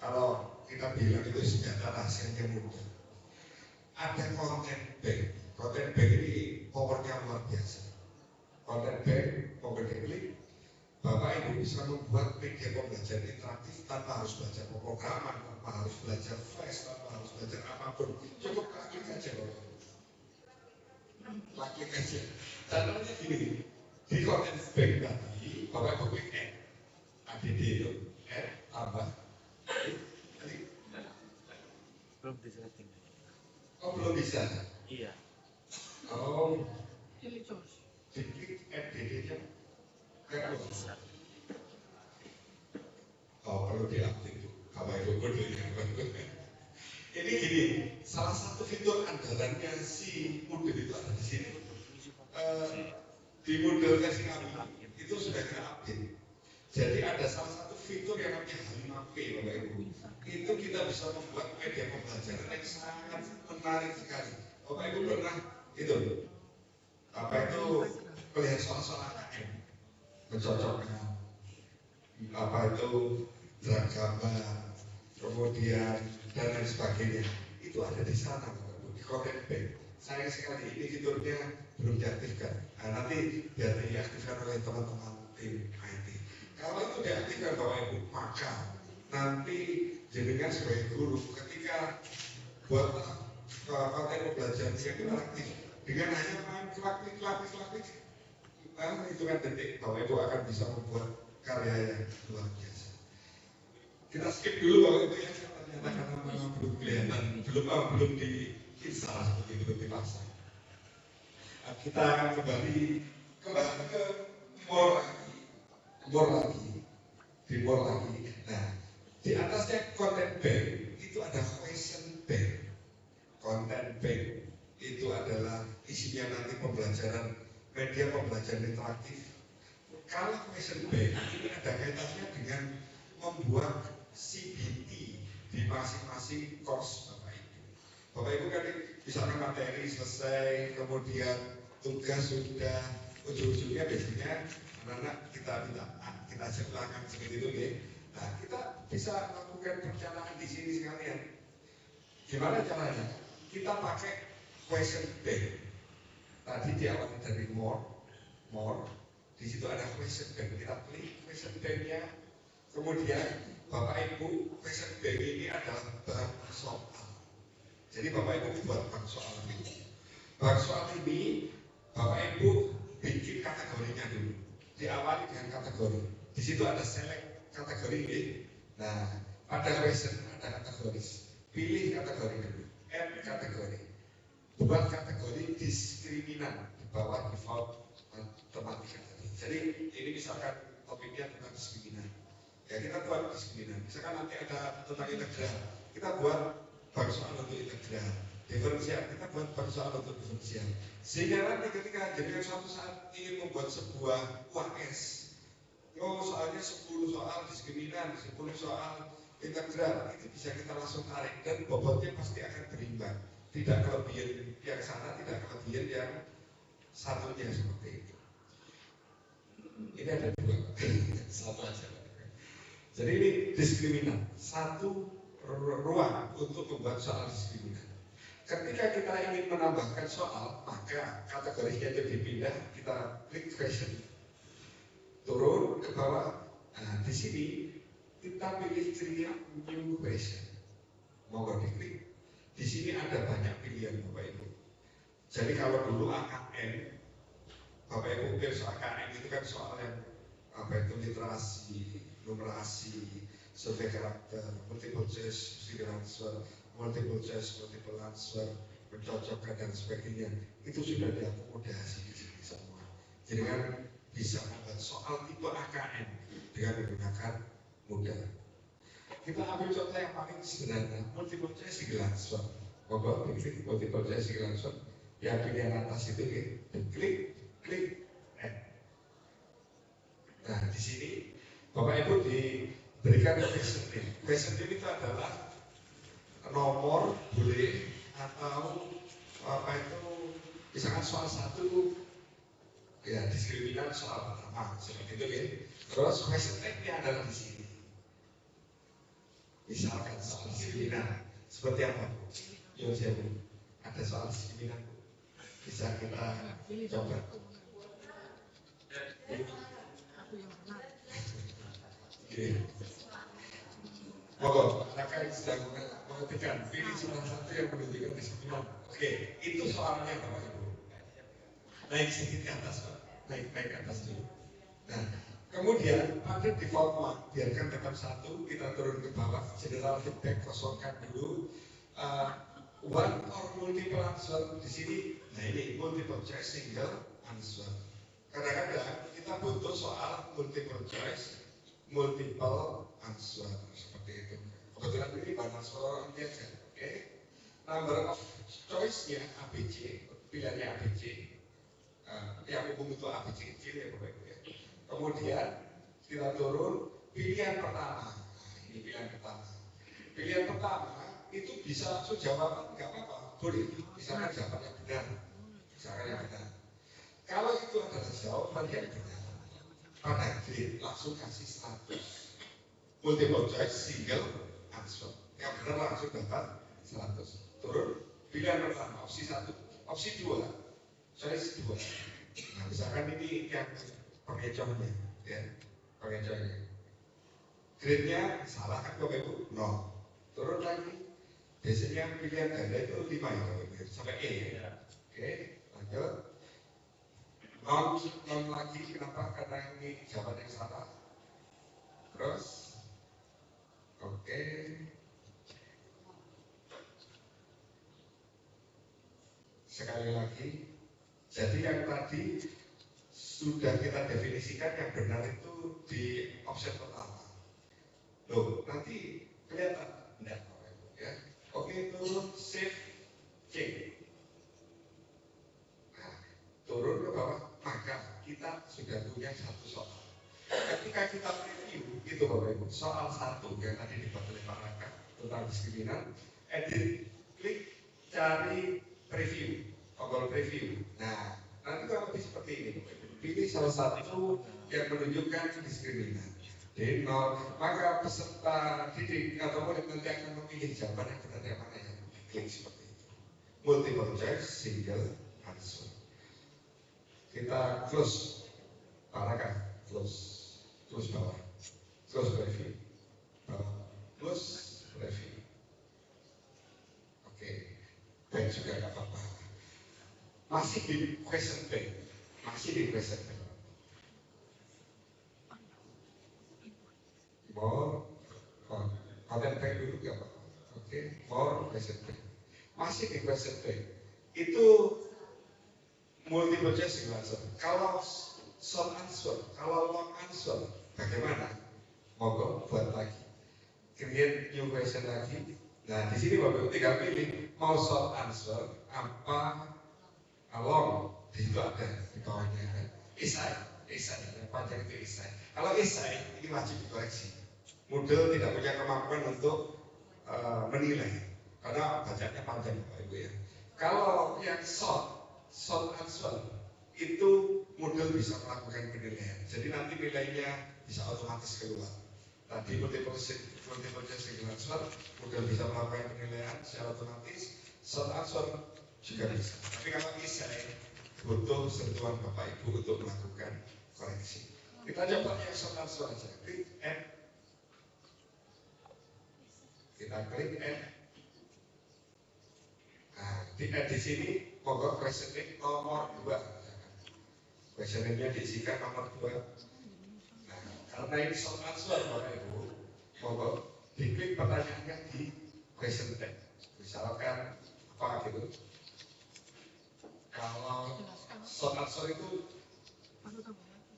kalau kita bilang itu senjata rahasianya Moodle. Ada content bank ini powernya luar biasa. Content bank, klik, Bapak Ibu bisa membuat media pembelajaran interaktif tanpa harus belajar pemrograman, tanpa harus belajar flash, tanpa harus belajar apapun. Cukup klik aja Bapak. Klik aja. Caranya gini, di content bank tadi, Bapak Ibu klik add itu, add, Belum disetting. Oh, belum bisa. Iya. Oh, diklik edit-nya kayak apa? Bisa. Oh, perlu diupdate tuh. Apa itu kodenya? Ini gini, salah satu fitur andalannya si model itu ada di sini. Di model versi kami itu sudah kita update. Jadi ada salah satu fitur yang namanya H5P, Bapak Ibu. Itu kita bisa membuat media pembelajaran yang sangat menarik sekali. Bapak Ibu pernah itu apa itu melihat soal-soal AKM, mencocokkan apa itu gerak gambar, kemudian dan lain sebagainya. Itu ada di sana, Bapak Ibu, di Content Bank. Sayang sekali ini fiturnya belum diaktifkan. Nah, nanti biar diaktifkan oleh teman-teman tim IT. Kalau itu diaktifkan Bapak Ibu, maka nanti jenengan sebagai guru ketika buat konten pembelajaran yang interaktif dengan hanya main klik hitungan detik, Bapak Ibu akan bisa membuat karya yang luar biasa. Kita skip dulu Bapak Ibu ya, ternyata karena memang belum kelihatan, belum diinstal seperti itu, belum dipasang. Nah, kita akan kembali ke more lagi. Nah, di atasnya content bank itu ada question bank. Content bank itu adalah isinya nanti pembelajaran media pembelajaran interaktif. Kalau question bank ini ada kaitannya dengan membuat CBT di masing-masing course Bapak Ibu. Bapak Ibu kan misalkan materi selesai, kemudian tugas sudah, ujung-ujungnya biasanya anak-anak kita ajak ulangan seperti itu ya. Nah, kita bisa lakukan perencanaan di sini sekalian. Gimana caranya? Kita pakai question bank. Tadi diawali dari more. Di situ ada question bank. Kita klik question banknya. Kemudian Bapak Ibu, question bank ini adalah bank soal. Jadi Bapak Ibu buat bank soal ini. Bank soal ini Bapak Ibu bikin kategorinya dulu. Diawali dengan kategori. Di situ ada select kategori ini. Nah, pada question ada kategoris. Pilih kategori dulu. Add kategori. Buat kategori diskriminan di bawah default matematika tadi. Jadi ini misalkan topiknya tentang diskriminan. Ya kita buat diskriminan. Misalkan nanti ada tentang integral. Kita buat bank soal untuk integral. Diferensial, kita buat bank soal untuk diferensial. Sehingga nanti ketika jadi suatu saat ingin membuat sebuah UAS, soalnya 10 soal diskriminan, 10 soal integral, itu bisa kita langsung tarik dan bobotnya pasti akan berimbang. Tidak kelebihan yang sana, tidak kelebihan yang satunya seperti itu. Ini ada dua, satu aja. Jadi ini diskriminan, satu ruang untuk membuat soal diskriminan. Ketika kita ingin menambahkan soal, maka kategorinya itu dipindah, kita klik question, turun ke bawah. Nah, di sini kita pilih create new question. Mau diklik. Di sini ada banyak pilihan Bapak Ibu. Jadi kalau dulu AKN, Bapak Ibu pikir soal AKN itu kan soal yang apa itu literasi, numerasi, survei karakter, multiple choice, multiple answer, mencocokkan dan sebagainya. Itu sudah diakomodasi di sini semua. Jadi kan bisa membuat soal tipe AKN dengan menggunakan mudah. Kita ambil contoh yang paling sederhana, multiple choice single answer. Bapak klik multiple choice single answer. Yang pilihan atas itu klik add. Nah di sini Bapak Ibu diberikan question name. Question name itu adalah nomor boleh atau apa itu misalkan soal satu ya diskriminan soal pertama seperti itu ya. Terus question tag-nya adalah di sini. Misalkan soal diskriminan seperti apa? Yo siapa? Ada soal diskriminan bisa kita coba. Oke. Monggo, mereka yang sedang mengetikkan pilih salah satu yang menunjukkan diskriminan. Oke, itu soalnya Bapak Ibu. Naik sedikit ke atas Pak. Naik ke atas dulu. Nah, kemudian pada default mark biarkan tetap satu, kita turun ke bawah, general feedback kosongkan dulu. one or multiple answer di sini. Nah ini multiple choice, single answer. Kadang-kadang kita butuh soal multiple choice, multiple answer seperti itu. Kebetulan ini bahan answer aja, oke? Number of choice-nya ABC, pilihannya ABC. Yang umum itu ABC kecil ya Bapak Ibu ya. Kemudian kita turun pilihan pertama. Nah, ini pilihan pertama. Pilihan pertama itu bisa langsung jawab, nggak apa-apa, boleh. Misalkan jawabannya benar, misalkan yang benar. Kalau itu adalah jawaban yang benar, pada grade langsung kasih 100. Multiple choice, single answer. Yang benar langsung dapat 100. Turun pilihan pertama, opsi 1, opsi 2, choice 2. Nah, misalkan ini yang pengecohnya, ya, pengecohnya. Grade-nya salah kan Bapak Ibu? 0. Turun lagi. Biasanya pilihan ganda itu 5 ya Bapak Ibu, sampai E ya. Oke, lanjut. Non lagi, kenapa? Karena ini jawaban yang salah. Terus, oke. Sekali lagi, jadi yang tadi sudah kita definisikan yang benar itu di option pertama. Loh, nanti kelihatan enggak Bapak Ibu ya. Oke, itu save change. Nah, turun ke bawah, maka kita sudah punya satu soal. Ketika kita review, itu Bapak Ibu, soal 1 yang tadi dibuat oleh Pak Raka tentang diskriminan, edit, klik, cari preview, tombol preview. Nah, nanti kalau lebih seperti ini, pilih salah satu yang menunjukkan diskriminan. Jadi maka peserta didik atau murid nanti akan memilih jawaban yang benar yang mana yang klik seperti itu. Multiple choice, single answer. Kita close, Pak Raka, close bawah, close preview, bawah, close preview. Oke, baik juga nggak apa-apa. Masih di question bank, More, content bank dulu nggak apa-apa. Oke, more question bank. Masih di question bank. Itu multiple choice answer. Kalau short answer, kalau long answer, bagaimana? Monggo buat lagi. Create new question lagi. Nah, di sini Bapak Ibu tinggal pilih mau short answer apa long. Di situ ada di bawahnya. Esai, yang panjang itu esai. Kalau esai ini wajib dikoreksi. Moodle tidak punya kemampuan untuk menilai karena bacanya panjang Bapak Ibu ya. Kalau yang short answer itu Moodle bisa melakukan penilaian. Jadi nanti nilainya bisa otomatis keluar. Tadi multiple choice answer, Moodle bisa melakukan penilaian secara otomatis. Short answer juga bisa. Tapi kalau esai butuh sentuhan Bapak Ibu untuk melakukan koreksi. Kita coba yang short answer aja. Klik add. Kita klik add. Nah, di add di sini monggo questioning nomor 2. Questioningnya diisikan nomor 2. Nah, karena ini short answer Bapak Ibu, monggo diklik pertanyaannya di question tag. Misalkan apa gitu. Kalau short answer itu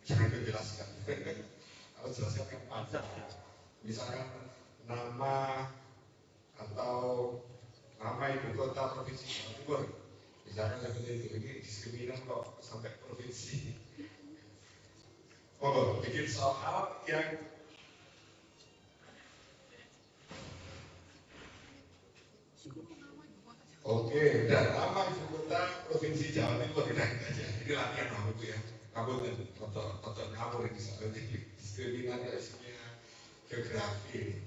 jangan dijelaskan. Kalau jelaskan kan panjang. Misalkan nama atau nama ibu kota provinsi Jawa Timur. Misalkan seperti itu, ini diskriminan kok sampai provinsi. Oh, bikin soal yang oke, udah nama ibu kota provinsi Jawa Timur udah aja. Ini latihan kamu tuh ya. Kamu foto kamu ini soalnya diskriminan ya isinya geografi.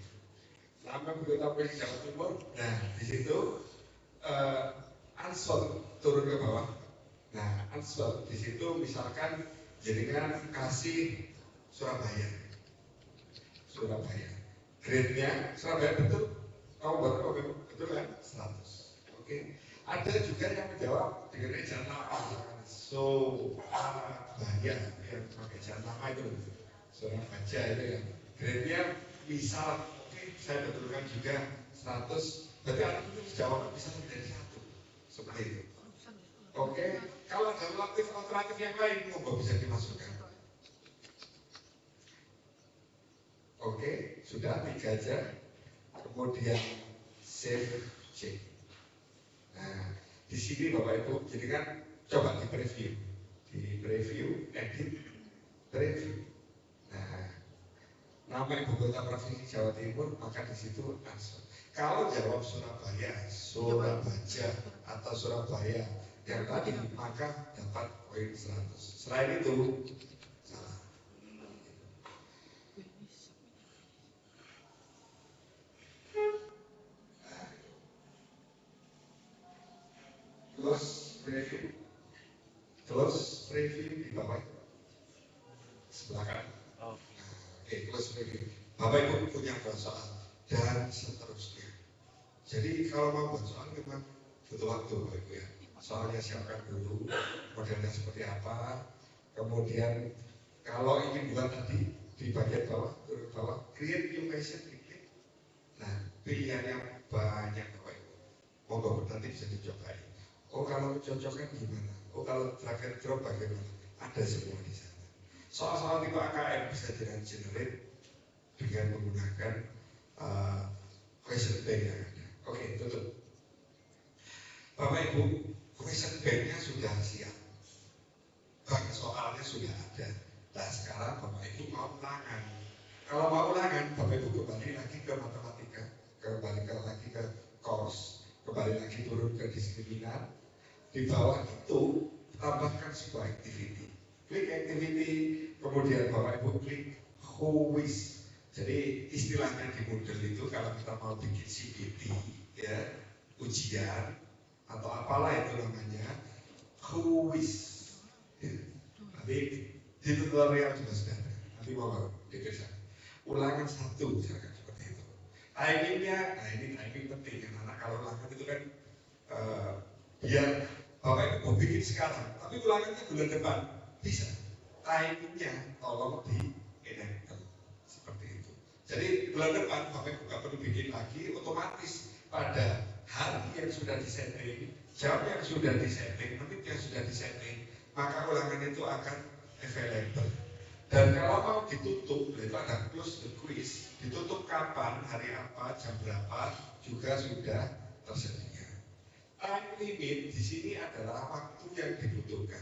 Nama ibu kota provinsi Jawa Timur. Nah, di situ answer turun ke bawah. Nah, answer di situ misalkan jadikan kasih Surabaya. Grade-nya Surabaya betul. Kamu berapa? Betul kan? 100. Oke. Ada juga yang menjawab dengan ejaan nama. Surabaya yang pakai ejaan nama itu. Surabaya itu ya. Grade-nya misal, oke, saya betulkan juga 100. Berarti alternatif jawaban bisa menjadi satu. Seperti itu. Oke, kalau ada alternatif yang lain, monggo bisa dimasukkan. Oke, sudah 3 aja. Kemudian save change. Nah, di sini Bapak Ibu, jadi kan coba di preview, edit, preview. Nah, nama ibu kota provinsi Jawa Timur, maka di situ answer. Kalau jawab Surabaya, Surabaja, atau Surabaya yang tadi, maka dapat poin 100. Selain itu, salah. Close preview di bawah sebelah kanan. Oke, close preview. Bapak Ibu punya soal dan seterusnya. Jadi kalau mau buat soal memang butuh waktu Bapak Ibu ya. Soalnya siapkan dulu modelnya seperti apa. Kemudian kalau ingin buat tadi di bagian bawah, turun bawah, create new question, klik. Nah, pilihannya banyak Bapak Ibu. Monggo nanti bisa dicobain. Oh kalau cocoknya gimana? Oh kalau drag and drop bagaimana? Ada semua di sana. Soal-soal tipe AKM bisa generate dengan menggunakan question bank yang ada. Oke, tutup. Bapak Ibu, question banknya sudah siap. Bank soalnya sudah ada. Nah sekarang Bapak Ibu mau ulangan. Kalau mau ulangan, Bapak Ibu kembali lagi ke matematika, kembali lagi ke course, kembali lagi turun ke diskriminan. Di bawah itu tambahkan sebuah activity. Klik activity, kemudian Bapak Ibu klik who is. Jadi istilahnya di model itu kalau kita mau bikin CBT, ya, ujian atau apalah itu namanya, who is. Ya. Nanti di tutorial juga sudah ada. Nanti mau dikerja. Ulangan 1 misalkan seperti itu. Timingnya, nah ini timing penting. Anak kalau ulangan itu kan biar Bapak Ibu mau bikin sekarang, tapi ulangannya bulan depan bisa. Timingnya tolong di-enable seperti itu. Jadi bulan depan Bapak Ibu nggak perlu bikin lagi, otomatis pada hari yang sudah disetting, jam yang sudah disetting, menit yang sudah disetting, maka ulangan itu akan available. Dan kalau mau ditutup, itu ada close the quiz, ditutup kapan, hari apa, jam berapa, juga sudah tersedia. Time limit di sini adalah waktu yang dibutuhkan.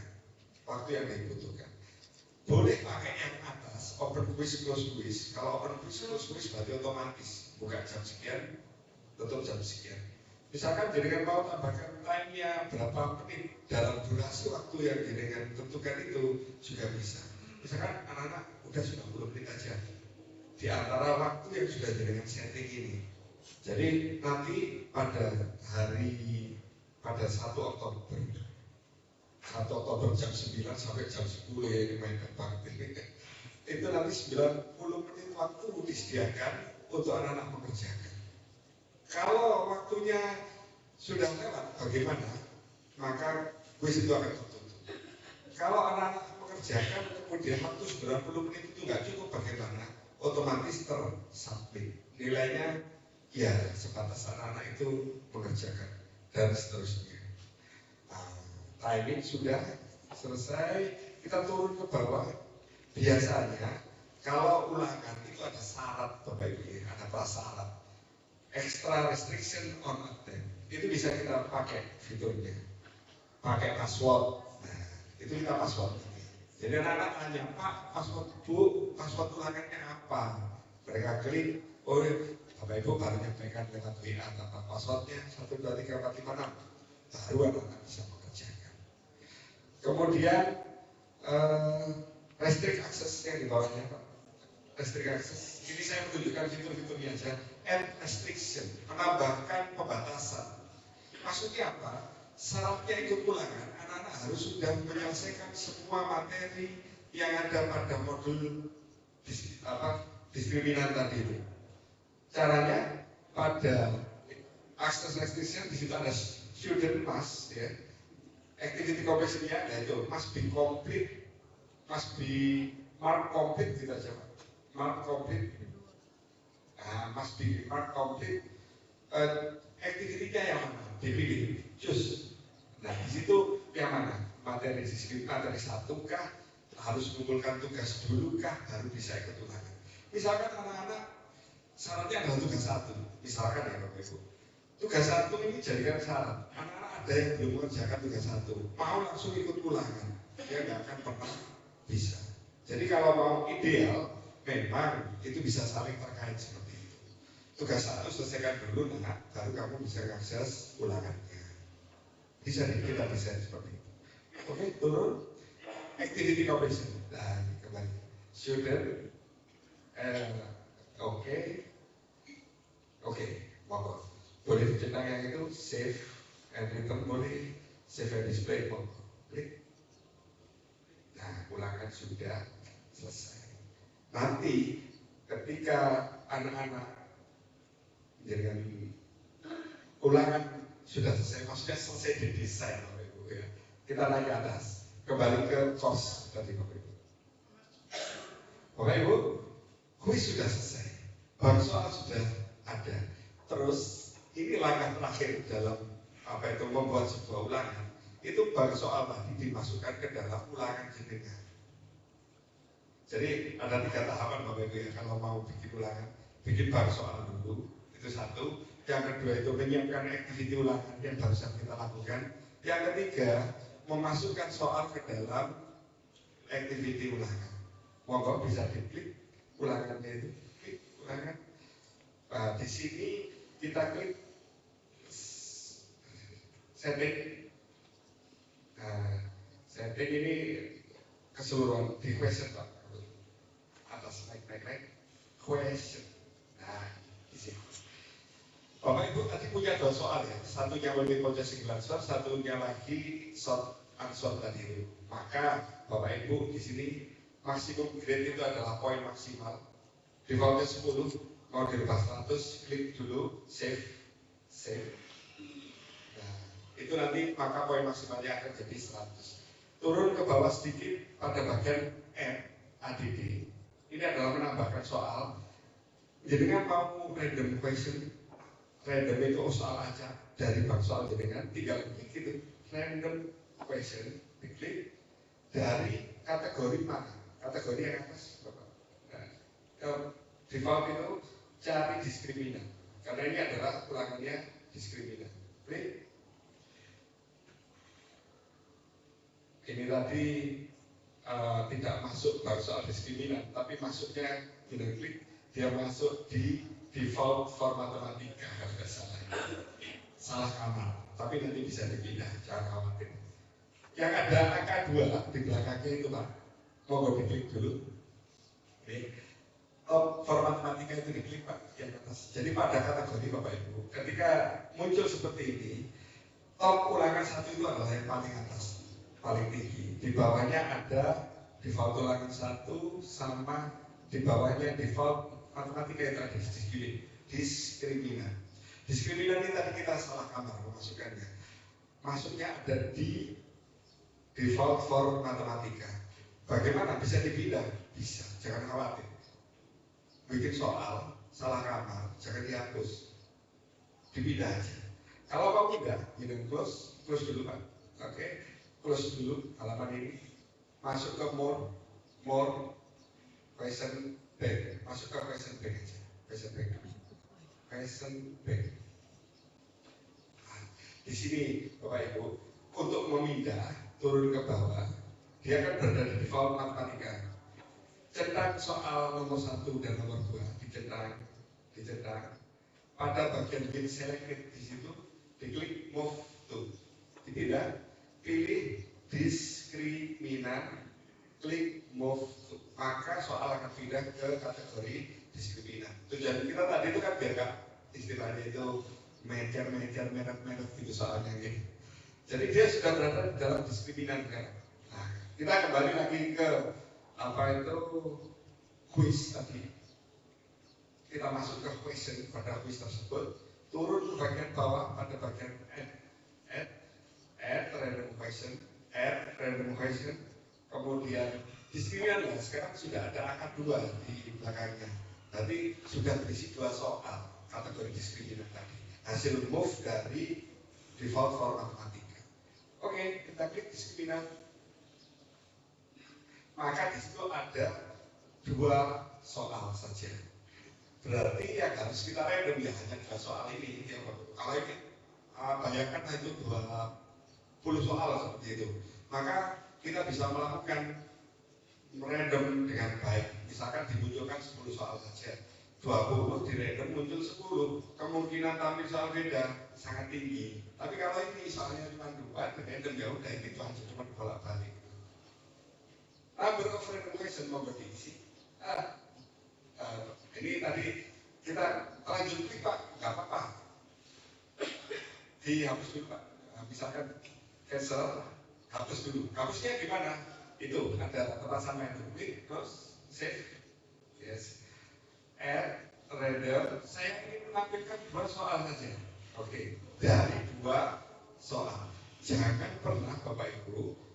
Waktu yang dibutuhkan. Boleh pakai yang atas, open quiz, close quiz. Kalau open quiz, close quiz berarti otomatis. Buka jam sekian, tutup jam sekian. Misalkan jenengan mau tambahkan time-nya berapa menit dalam durasi waktu yang jenengan tentukan itu juga bisa. Misalkan anak-anak udah 90 menit aja di antara waktu yang sudah jenengan setting ini. Jadi nanti pada 1 Oktober jam 9 sampai jam 10 ya ini main banget ini. Itu nanti 90 menit waktu disediakan untuk anak-anak mengerjakan. Kalau waktunya sudah lewat bagaimana? Maka kuis itu akan tutup. Kalau anak-anak mengerjakan kemudian waktu 90 menit itu nggak cukup bagaimana? Otomatis tersubmit. Nilainya ya sebatas anak-anak itu mengerjakan dan seterusnya. Timing sudah selesai, kita turun ke bawah. Biasanya kalau ulangan itu ada syarat Bapak Ibu, ada prasyarat. Extra restriction on attempt. Itu bisa kita pakai fiturnya. Pakai password. Nah, itu kita password. Jadi anak-anak tanya, Pak, password Bu, password ulangannya apa? Mereka klik, oh Bapak Ibu baru nyampaikan lewat WA tanpa passwordnya 1, 2, 3, 4, 5, 6. Baru anak-anak bisa mengerjakan. Kemudian restrict access yang di bawahnya Pak. Restrict access. Ini saya menunjukkan fitur-fiturnya aja. Add restriction, menambahkan pembatasan. Maksudnya apa? Syaratnya ikut ulangan, anak-anak harus sudah menyelesaikan semua materi yang ada pada modul diskriminan tadi itu. Caranya pada access restriction di situ ada student must, ya. Activity completion-nya yaitu must be complete, must be mark complete gitu aja Pak. Mark complete, must be mark complete Aktivitinya yang mana? Dipilih. Cus. Nah, di situ yang mana? Materi satu kah? Harus mengumpulkan tugas dulu kah? Baru bisa ikut ulangan. Misalkan anak-anak syaratnya adalah tugas satu. Misalkan ya Bapak Ibu. Tugas satu ini jadikan syarat. Anak-anak ada yang belum mengerjakan tugas satu, mau langsung ikut ulangan, dia nggak akan pernah bisa. Jadi kalau mau ideal, memang itu bisa saling terkait seperti itu. Tugas satu selesaikan dulu, nah baru kamu bisa mengakses ulangannya. Bisa kita desain seperti itu. Oke, turun. Activity completion. Nah, kembali. Student. Oke, monggo. Boleh dicentang yang itu save and return, boleh save and display, monggo. Klik. Nah, ulangan sudah selesai. Nanti ketika anak-anak dengan ulangan sudah selesai, maksudnya selesai didesain, Bapak Ibu ya. Kita naik ke atas, kembali ke course tadi Bapak Ibu. Bapak Ibu, kuis sudah selesai, bank soal sudah ada. Terus ini langkah terakhir dalam apa itu membuat sebuah ulangan. Itu bank soal tadi dimasukkan ke dalam ulangan jenengan. Jadi ada 3 tahapan Bapak Ibu ya kalau mau bikin ulangan. Bikin bank soal dulu, itu satu. Yang kedua itu menyiapkan aktiviti ulangan yang barusan kita lakukan. Yang ketiga, memasukkan soal ke dalam aktiviti ulangan. Monggo bisa diklik ulangannya itu, klik ulangan. Nah, di sini kita klik setting. Nah, setting ini keseluruhan di question Pak. Atas naik question. Nah, di sini. Bapak Ibu tadi punya 2 soal ya, satunya multiple choice single answer, satunya lagi short answer tadi. Maka Bapak Ibu di sini maksimum grade itu adalah poin maksimal. Defaultnya 10, mau dirubah 100, klik dulu save. Nah, itu nanti maka poin maksimalnya akan jadi 100. Turun ke bawah sedikit pada bagian ADD. Ini adalah menambahkan soal. Jadi kan mau random question, random itu soal aja dari bank soal jenengan, tinggal klik gitu, random question, diklik dari kategori mana? Kategori yang atas, Bapak. Nah, default itu cari diskriminan, karena ini adalah ulangannya diskriminan. Klik. Ini tadi tidak masuk bank soal diskriminan, tapi masuknya dengan klik dia masuk di default for matematika. Salah kamar, tapi nanti bisa dipindah, jangan khawatir. Yang ada angka 2 di belakangnya itu Pak, mau diklik dulu. Oke. For matematika itu diklik Pak, yang atas. Jadi pada kategori Bapak Ibu, ketika muncul seperti ini, top ulangan 1 itu adalah yang paling atas, paling tinggi. Di bawahnya ada default ulangan 1 sama di bawahnya default matematika yang tadi diskriminan. Diskriminan ini tadi kita salah kamar memasukkannya. Masuknya ada di default for matematika. Bagaimana bisa dipindah? Bisa, jangan khawatir. Bikin soal salah kamar, jangan dihapus, dipindah aja. Kalau mau pindah, close dulu Pak. Oke, close dulu halaman ini. Masuk ke more question bank. Masuk ke question bank aja. Question bank. Nah, di sini Bapak Ibu, untuk memindah turun ke bawah, dia akan berada di default matematika. Centang soal nomor 1 dan nomor 2, dicentang. Pada bagian bin selected di situ, diklik move to, dipindah, pilih diskriminan, klik move to, maka soal akan pindah ke kategori diskriminan. Tujuan kita tadi itu kan biar gak istilahnya itu merek gitu soalnya gitu. Jadi dia sudah berada di dalam diskriminan kan. Nah, kita kembali lagi ke apa itu quiz tadi. Kita masuk ke question pada quiz tersebut, turun ke bagian bawah pada bagian add random question, kemudian diskriminan. Sekarang sudah ada angka 2 di belakangnya. Berarti sudah berisi 2 soal kategori diskriminan tadi. hasil move dari default for matematika. Oke, kita klik diskriminant. Maka di situ ada 2 soal saja. Berarti yang harus kita random ya hanya 2 soal ini. Kalau ini bayangkan itu 20 soal seperti itu. Maka kita bisa melakukan random dengan baik. Misalkan dimunculkan 10 soal saja. 20 di random muncul 10. Kemungkinan tampil soal beda sangat tinggi. Tapi kalau ini soalnya cuma 2 di random ya udah itu aja cuma bolak-balik. Number of random question mau diisi. Ini tadi kita lanjut klik Pak, nggak apa-apa. Dihapus dulu Pak. Misalkan cancel, hapus dulu. Hapusnya di mana? Itu ada tempat sama itu. Klik terus save. Yes. Add random. Saya ingin menampilkan 2 soal saja. Oke. Dari 2 soal. Jangan pernah Bapak Ibu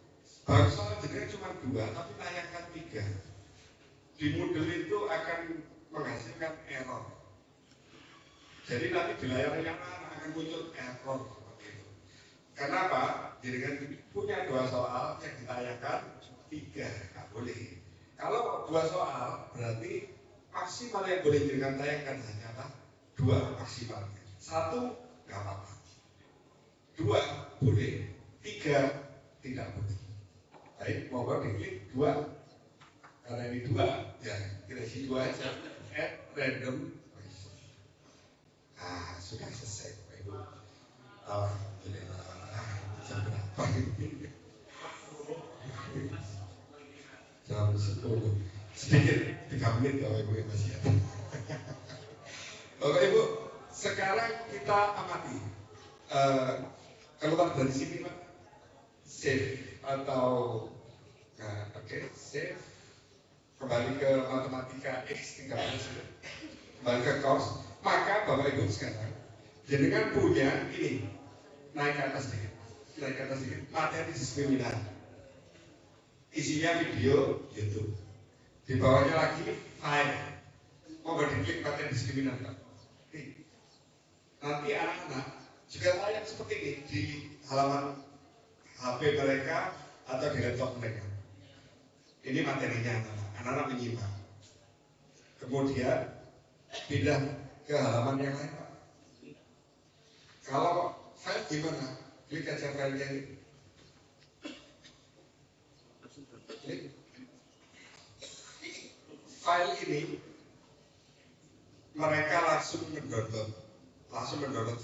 baru soal jadi cuma 2 tapi tayangkan 3. Di Moodle itu akan menghasilkan error. Jadi nanti di layar yang akan muncul error seperti itu. Kenapa? Jadi kan punya 2 soal yang ditayangkan 3, nggak boleh. Kalau 2 soal berarti maksimal yang boleh dengan tayangkan hanyalah 2 maksimal. 1 nggak apa-apa. 2 boleh, 3 tidak boleh. Baik, monggo diklik 2. Karena ini 2, ya kita isi 2 aja. Add random. Sudah selesai Bapak Ibu. Alhamdulillah. Jam berapa ini? Jam 10. Sedikit 3 menit Bapak Ibu yang masih ada. Bapak Ibu, sekarang kita amati. Keluar dari sini Pak. Save atau oke, save. Kembali ke matematika X13, kembali ke course. Maka Bapak Ibu sekarang jenengan punya ini, naik ke atas sedikit, materi diskriminasi. Isinya video YouTube. Di bawahnya lagi file. Mau diklik materi diskriminasi Pak. Nanti anak-anak juga tayang seperti ini di halaman HP mereka atau di laptop mereka. Ini materinya anak-anak menyimak. Kemudian pindah ke halaman yang lain Pak. Kalau file gimana? Klik aja filenya ini. Klik. File ini mereka langsung mendownload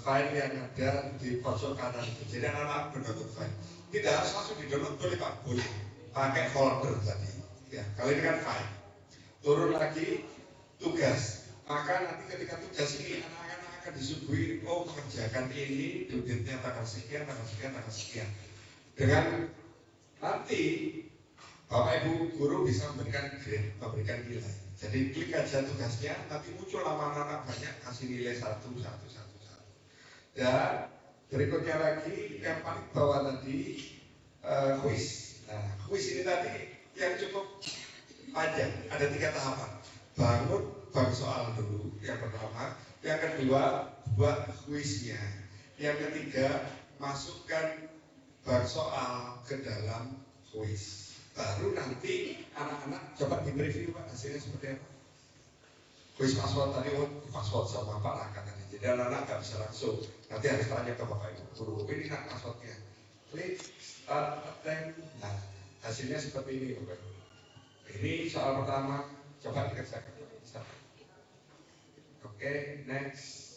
file yang ada di pojok kanan itu. Jadi anak-anak mendownload file. Tidak harus langsung di-download, boleh Pak? Boleh. Pakai folder tadi. Ya, kalau ini kan file. Turun lagi tugas. Maka nanti ketika tugas ini anak-anak akan disuguhi, mengerjakan ini, duditnya tanggal sekian. Dengan nanti Bapak Ibu guru bisa memberikan grade, memberikan nilai. Jadi klik aja tugasnya, nanti muncul nama anak banyak, kasih nilai 1. Dan berikutnya lagi yang paling bawah tadi quiz. Nah, quiz ini tadi yang cukup panjang, ada 3 tahapan. Bangun bank soal dulu, yang pertama. Yang kedua, buat kuisnya. Yang ketiga, masukkan bank soal ke dalam kuis. Baru nanti anak-anak coba di preview Pak, hasilnya seperti apa. Kuis password tadi, password sama Pak lah katanya. Jadi anak-anak nggak bisa langsung. Nanti harus tanya ke Bapak Ibu guru, ini nak passwordnya. Klik start attempt. Nah, hasilnya seperti ini Bapak Ibu. Ini soal pertama, coba dikerjakan. Oke, next.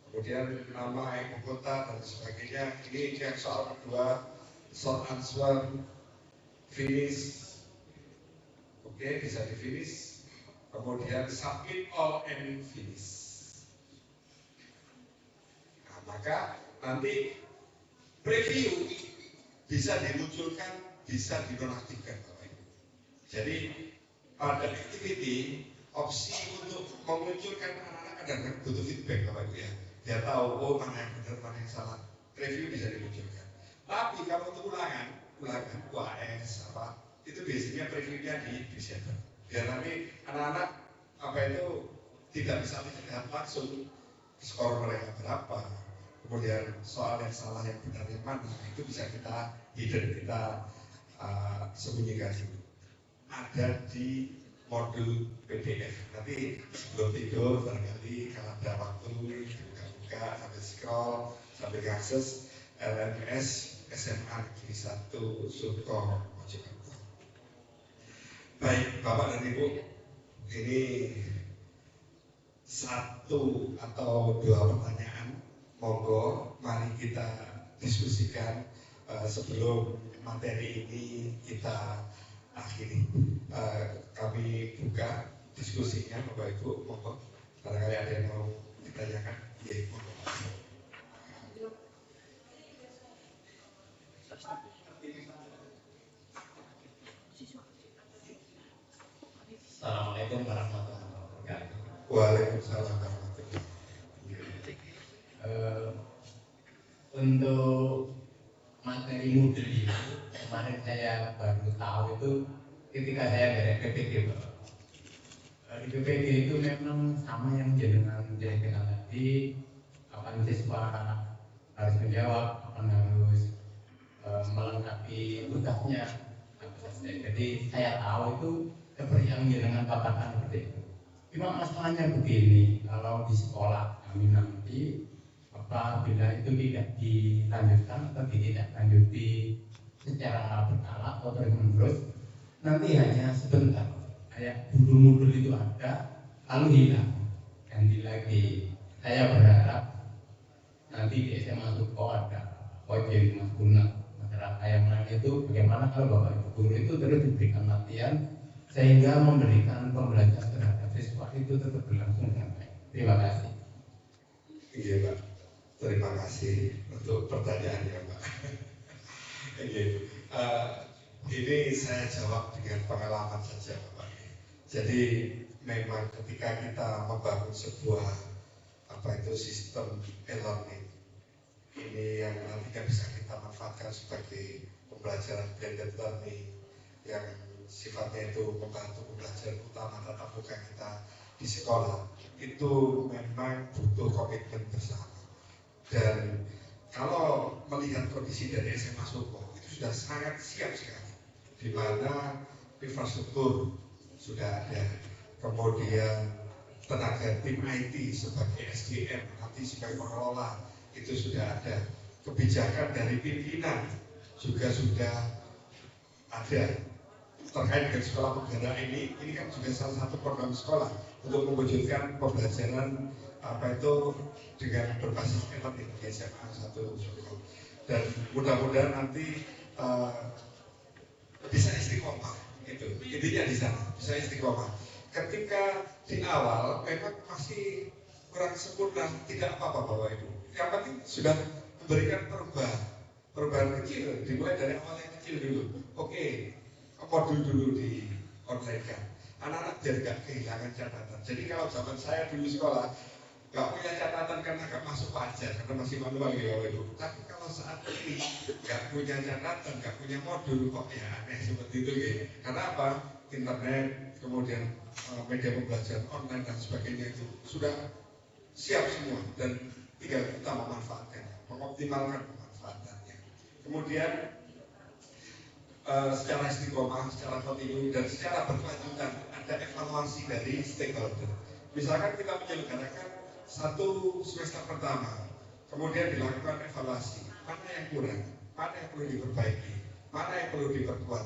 Kemudian nama ibu kota dan sebagainya. Ini yang soal kedua, short answer, finish. Oke, bisa di finish. Kemudian submit all and finish. Nah, maka nanti preview bisa dimunculkan, bisa dinonaktifkan. Jadi pada activity opsi untuk memunculkan anak-anak kadang-kadang butuh feedback Bapak Ibu ya. Dia tahu mana yang benar, mana yang salah. Review bisa dimunculkan. Tapi kalau untuk ulangan UAS itu biasanya previewnya di disable. Biar nanti anak-anak tidak bisa dilihat langsung skor mereka berapa, kemudian soal yang salah yang benar yang mana, itu bisa kita hidden, kita sembunyikan dulu. Ada di modul PDF. Nanti sebelum tidur barangkali kalau ada waktu buka-buka sambil scroll sambil akses LMS SMA Negeri 1 Suko Mojokerto. Baik Bapak dan Ibu, ini satu atau dua pertanyaan, monggo mari kita diskusikan sebelum materi ini kita akhiri. Kami buka diskusinya, Bapak Ibu, monggo. Barangkali ada yang mau ditanyakan, ya monggo. Assalamualaikum warahmatullahi wabarakatuh. Waalaikumsalam warahmatullahi wabarakatuh. Untuk materi modul itu kemarin saya baru tahu itu ketika saya dari PPD, Pak. Di PPD itu memang sama yang jenengan jelaskan tadi, kapan siswa harus menjawab, kapan harus melengkapi tugasnya. Jadi saya tahu itu seperti yang jenengan katakan seperti itu. Cuma masalahnya begini, kalau di sekolah kami nanti apabila itu tidak dilanjutkan atau tidak lanjuti secara berkala atau terus-menerus, nanti hanya sebentar kayak modul itu ada lalu hilang, ganti lagi. Saya berharap nanti di SMA Suko ada OJ Mas Guna masyarakat yang lain itu bagaimana kalau Bapak Ibu guru itu terus diberikan latihan sehingga memberikan pembelajaran terhadap siswa itu tetap berlangsung dengan baik. Terima kasih. Iya Pak, terima kasih untuk pertanyaannya Pak. Ini saya jawab dengan pengalaman saja Bapak. Jadi memang ketika kita membangun sebuah sistem e-learning ini yang nantinya bisa kita manfaatkan sebagai pembelajaran blended learning yang sifatnya itu membantu pembelajaran utama tatap muka kita di sekolah, itu memang butuh komitmen bersama. Dan kalau melihat kondisi dari SMA Suko itu sudah sangat siap sekali, di mana infrastruktur sudah ada, kemudian tenaga tim IT sebagai SDM, nanti sebagai pengelola itu sudah ada, kebijakan dari pimpinan juga sudah ada terkait dengan sekolah penggerak ini kan juga salah satu program sekolah untuk mewujudkan pembelajaran dengan berbasis e-learning di SMA 1 Suko. Dan mudah-mudahan nanti bisa istiqomah, itu intinya di sana, bisa istiqomah. Ketika di awal memang masih kurang sempurna, tidak apa-apa Bapak Ibu. Yang penting sudah memberikan perubahan kecil, dimulai dari awal yang kecil dulu. Oke, modul dulu di online kan. Anak-anak biar gak kehilangan catatan. Jadi kalau zaman saya dulu sekolah gak punya catatan karena gak masuk pelajar, karena masih manual ya Bapak Ibu. Tapi kalau saat ini gak punya catatan, gak punya modul, kok ya aneh seperti itu gitu. Karena apa? Internet, kemudian media pembelajaran online dan sebagainya itu sudah siap semua dan tinggal kita memanfaatkannya, mengoptimalkan pemanfaatannya. Kemudian secara istiqomah, secara kontinu dan secara berkelanjutan ada evaluasi dari stakeholder. Misalkan kita menyelenggarakan satu semester pertama, kemudian dilakukan evaluasi, mana yang kurang, mana yang perlu diperbaiki, mana yang perlu diperkuat.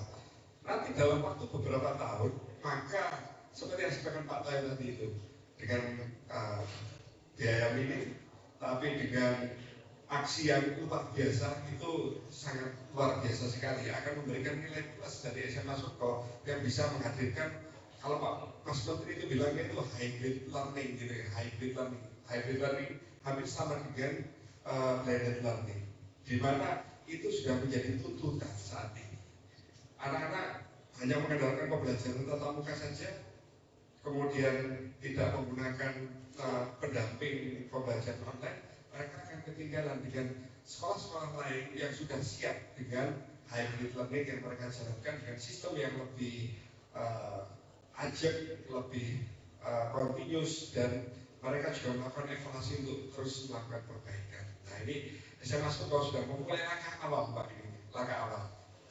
Nanti dalam waktu beberapa tahun, maka seperti yang disampaikan Pak Tayo tadi itu, dengan biaya minim, tapi dengan aksi yang luar biasa, itu sangat luar biasa sekali, akan memberikan nilai plus dari SMA Suko yang bisa menghadirkan, kalau Pak Mas Menteri itu bilangnya itu hybrid learning gitu ya, hybrid learning hampir sama dengan blended learning, di mana itu sudah menjadi tuntutan saat ini. Anak-anak hanya mengandalkan pembelajaran tatap muka saja, kemudian tidak menggunakan pendamping pembelajaran online, mereka akan ketinggalan dengan sekolah-sekolah lain yang sudah siap dengan hybrid learning yang mereka jalankan dengan sistem yang lebih ajak, lebih continuous dan mereka juga melakukan evaluasi untuk terus melakukan perbaikan. Nah ini SMA Sukro sudah memulai langkah awal Pak ini, langkah awal.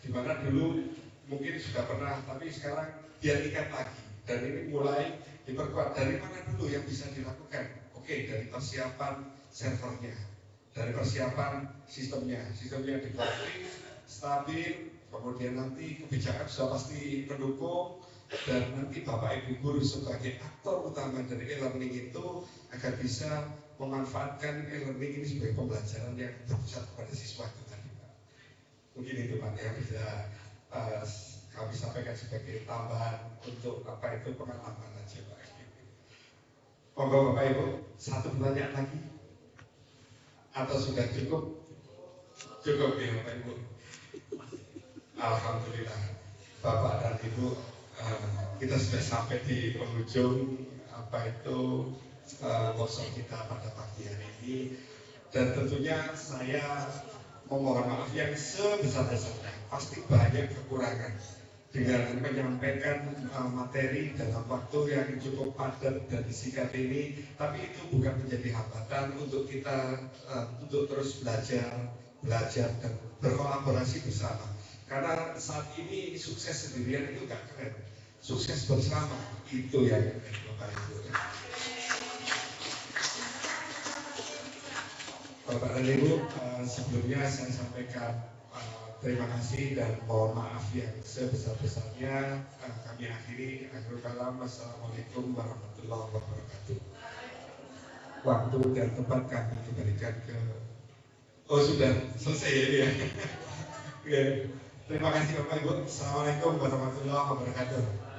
Dimana dulu mungkin sudah pernah, tapi sekarang dia tingkat lagi dan ini mulai diperkuat. Dari mana dulu yang bisa dilakukan? Oke, dari persiapan servernya, dari persiapan sistemnya dibuatin stabil, kemudian nanti kebijakan sudah pasti mendukung, dan nanti Bapak Ibu guru sebagai aktor utama dari e-learning itu agar bisa memanfaatkan e-learning ini sebagai pembelajaran yang berpusat kepada siswa itu tadi Pak. Mungkin itu Pak yang bisa kami sampaikan sebagai tambahan untuk apa itu pengalaman aja Pak. Monggo Bapak Ibu, satu pertanyaan lagi atau sudah cukup? Cukup ya Bapak Ibu. Alhamdulillah Bapak dan Ibu, kita sudah sampai di penghujung apa itu workshop kita pada pagi hari ini, dan tentunya saya memohon maaf yang sebesar-besarnya. Pasti banyak kekurangan dengan menyampaikan materi dalam waktu yang cukup padat dan disingkat ini, tapi itu bukan menjadi hambatan untuk kita untuk terus belajar dan berkolaborasi bersama. Karena saat ini sukses sendirian itu nggak keren, sukses bersama itu yang Bapak Ibu. Bapak dan Ibu, sebelumnya saya sampaikan terima kasih dan mohon maaf yang sebesar-besarnya. Kami akhiri. Akhirul kalam. Wassalamualaikum warahmatullahi wabarakatuh. Waktu dan tempat kami kembalikan ke. Oh sudah selesai ya. Ya. Terima kasih Bapak Ibu. Assalamualaikum warahmatullahi wabarakatuh.